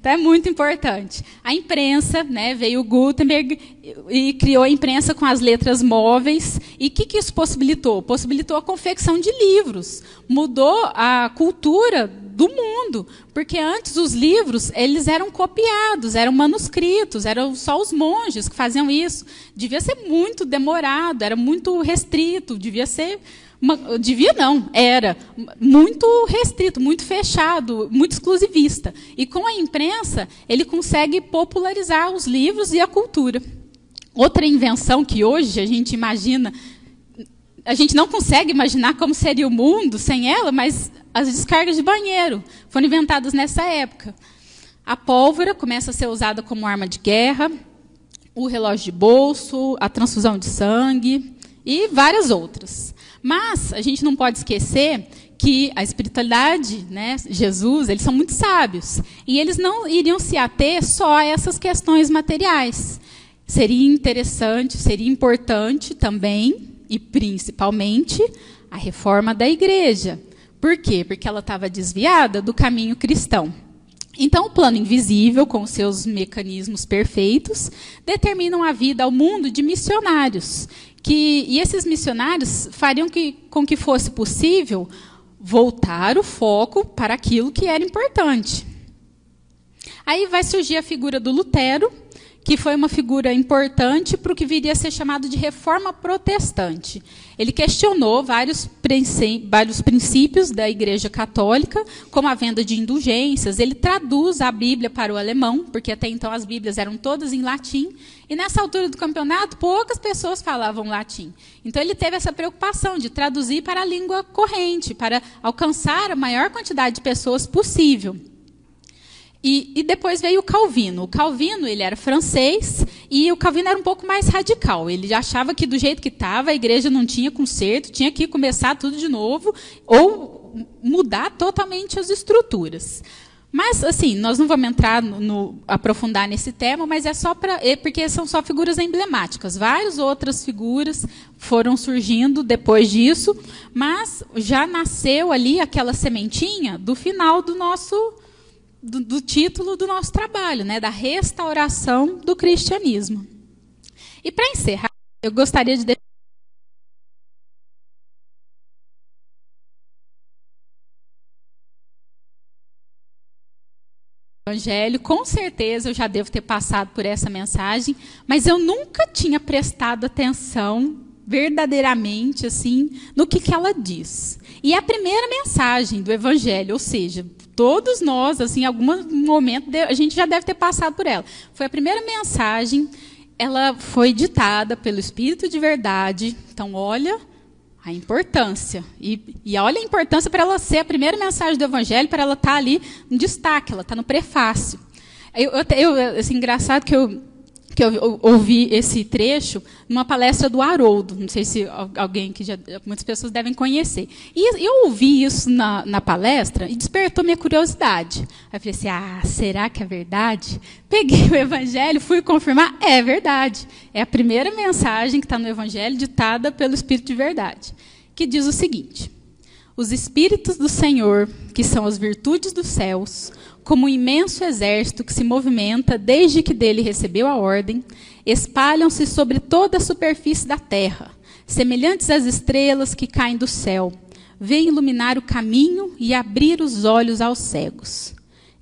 Então, é muito importante. A imprensa, né, veio o Gutenberg e criou a imprensa com as letras móveis. E o que isso possibilitou? Possibilitou a confecção de livros. Mudou a cultura do mundo. Porque antes os livros eles eram copiados, eram manuscritos, eram só os monges que faziam isso. Devia ser muito demorado, era muito restrito, era muito restrito, muito fechado, muito exclusivista. E com a imprensa, ele consegue popularizar os livros e a cultura. Outra invenção que hoje a gente imagina, a gente não consegue imaginar como seria o mundo sem ela, mas as descargas de banheiro foram inventadas nessa época. A pólvora começa a ser usada como arma de guerra, o relógio de bolso, a transfusão de sangue e várias outras. Mas a gente não pode esquecer que a espiritualidade, né, Jesus, eles são muito sábios. E eles não iriam se ater só a essas questões materiais. Seria interessante, seria importante também, e principalmente, a reforma da igreja. Por quê? Porque ela estava desviada do caminho cristão. Então, o plano invisível, com os seus mecanismos perfeitos, determinam a vida ao mundo de missionários. E esses missionários fariam com que fosse possível voltar o foco para aquilo que era importante. Aí vai surgir a figura do Lutero, que foi uma figura importante para o que viria a ser chamado de reforma protestante. Ele questionou vários princípios da Igreja Católica, como a venda de indulgências. Ele traduz a Bíblia para o alemão, porque até então as Bíblias eram todas em latim, e nessa altura do campeonato, poucas pessoas falavam latim. Então, ele teve essa preocupação de traduzir para a língua corrente, para alcançar a maior quantidade de pessoas possível. E depois veio o Calvino. O Calvino, ele era francês, e o Calvino era um pouco mais radical. Ele achava que, do jeito que estava, a igreja não tinha conserto, tinha que começar tudo de novo, ou mudar totalmente as estruturas. Mas, assim, nós não vamos entrar aprofundar nesse tema, mas porque são só figuras emblemáticas. Várias outras figuras foram surgindo depois disso, mas já nasceu ali aquela sementinha do final do título do nosso trabalho, né, da restauração do cristianismo. E, para encerrar, eu gostaria de deixar Evangelho, com certeza eu já devo ter passado por essa mensagem, mas eu nunca tinha prestado atenção verdadeiramente assim no que ela diz. E é a primeira mensagem do Evangelho, ou seja, todos nós, assim, em algum momento a gente já deve ter passado por ela. Foi a primeira mensagem, ela foi ditada pelo Espírito de verdade. Então, olha a importância. E olha a importância para ela ser a primeira mensagem do Evangelho, para ela estar ali em destaque, ela está no prefácio. Assim, engraçado que eu ouvi esse trecho numa palestra do Haroldo. Não sei se alguém que muitas pessoas devem conhecer. E eu ouvi isso na palestra e despertou minha curiosidade. Aí eu falei assim, será que é verdade? Peguei o Evangelho, fui confirmar, é verdade. É a primeira mensagem que está no Evangelho, ditada pelo Espírito de verdade, que diz o seguinte: os Espíritos do Senhor, que são as virtudes dos céus, como um imenso exército que se movimenta desde que dele recebeu a ordem, espalham-se sobre toda a superfície da terra, semelhantes às estrelas que caem do céu, vêm iluminar o caminho e abrir os olhos aos cegos.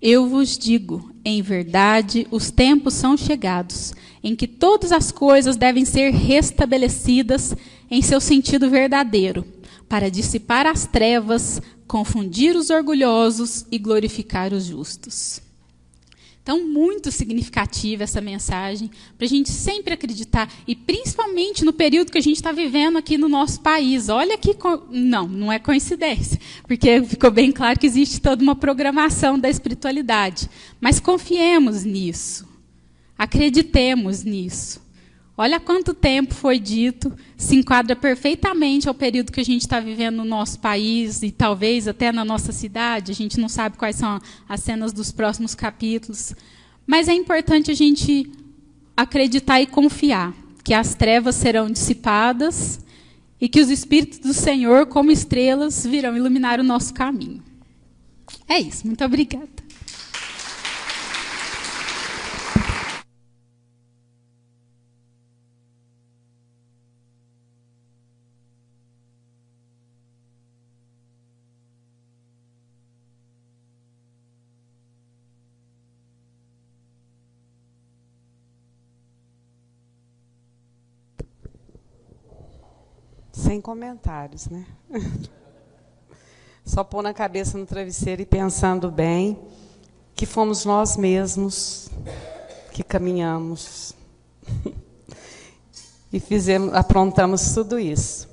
Eu vos digo, em verdade, os tempos são chegados, em que todas as coisas devem ser restabelecidas em seu sentido verdadeiro, para dissipar as trevas, confundir os orgulhosos e glorificar os justos. Então, muito significativa essa mensagem, para a gente sempre acreditar, e principalmente no período que a gente está vivendo aqui no nosso país. Olha que... Não é coincidência, porque ficou bem claro que existe toda uma programação da espiritualidade. Mas confiemos nisso, acreditemos nisso. Olha quanto tempo foi dito, se enquadra perfeitamente ao período que a gente está vivendo no nosso país e talvez até na nossa cidade. A gente não sabe quais são as cenas dos próximos capítulos. Mas é importante a gente acreditar e confiar que as trevas serão dissipadas e que os Espíritos do Senhor, como estrelas, virão iluminar o nosso caminho. É isso. Muito obrigada. Sem comentários, né? Só pôr na cabeça no travesseiro e pensando bem que fomos nós mesmos que caminhamos e aprontamos tudo isso.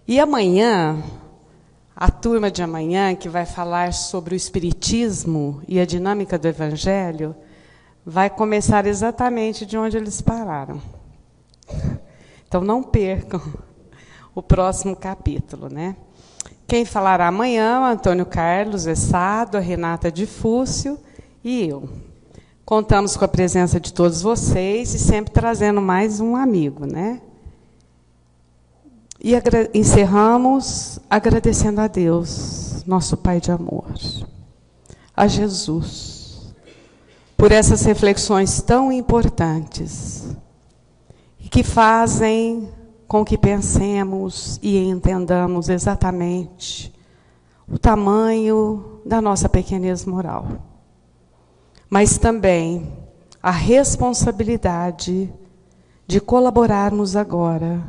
E amanhã, a turma de amanhã, que vai falar sobre o Espiritismo e a dinâmica do Evangelho, vai começar exatamente de onde eles pararam. Então, não percam o próximo capítulo, né? Quem falará amanhã, o Antônio Carlos Essado, a Renata Difúcio e eu. Contamos com a presença de todos vocês e sempre trazendo mais um amigo, né? E encerramos agradecendo a Deus, nosso Pai de amor, a Jesus, por essas reflexões tão importantes e que fazem com que pensemos e entendamos exatamente o tamanho da nossa pequenez moral, mas também a responsabilidade de colaborarmos agora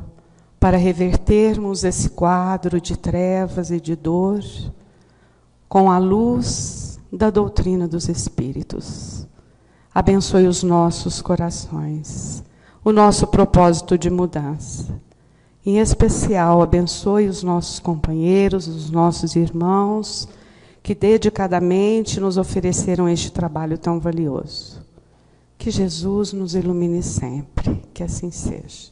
para revertermos esse quadro de trevas e de dor com a luz da doutrina dos Espíritos. Abençoe os nossos corações, o nosso propósito de mudança. Em especial, abençoe os nossos companheiros, os nossos irmãos, que dedicadamente nos ofereceram este trabalho tão valioso. Que Jesus nos ilumine sempre, que assim seja.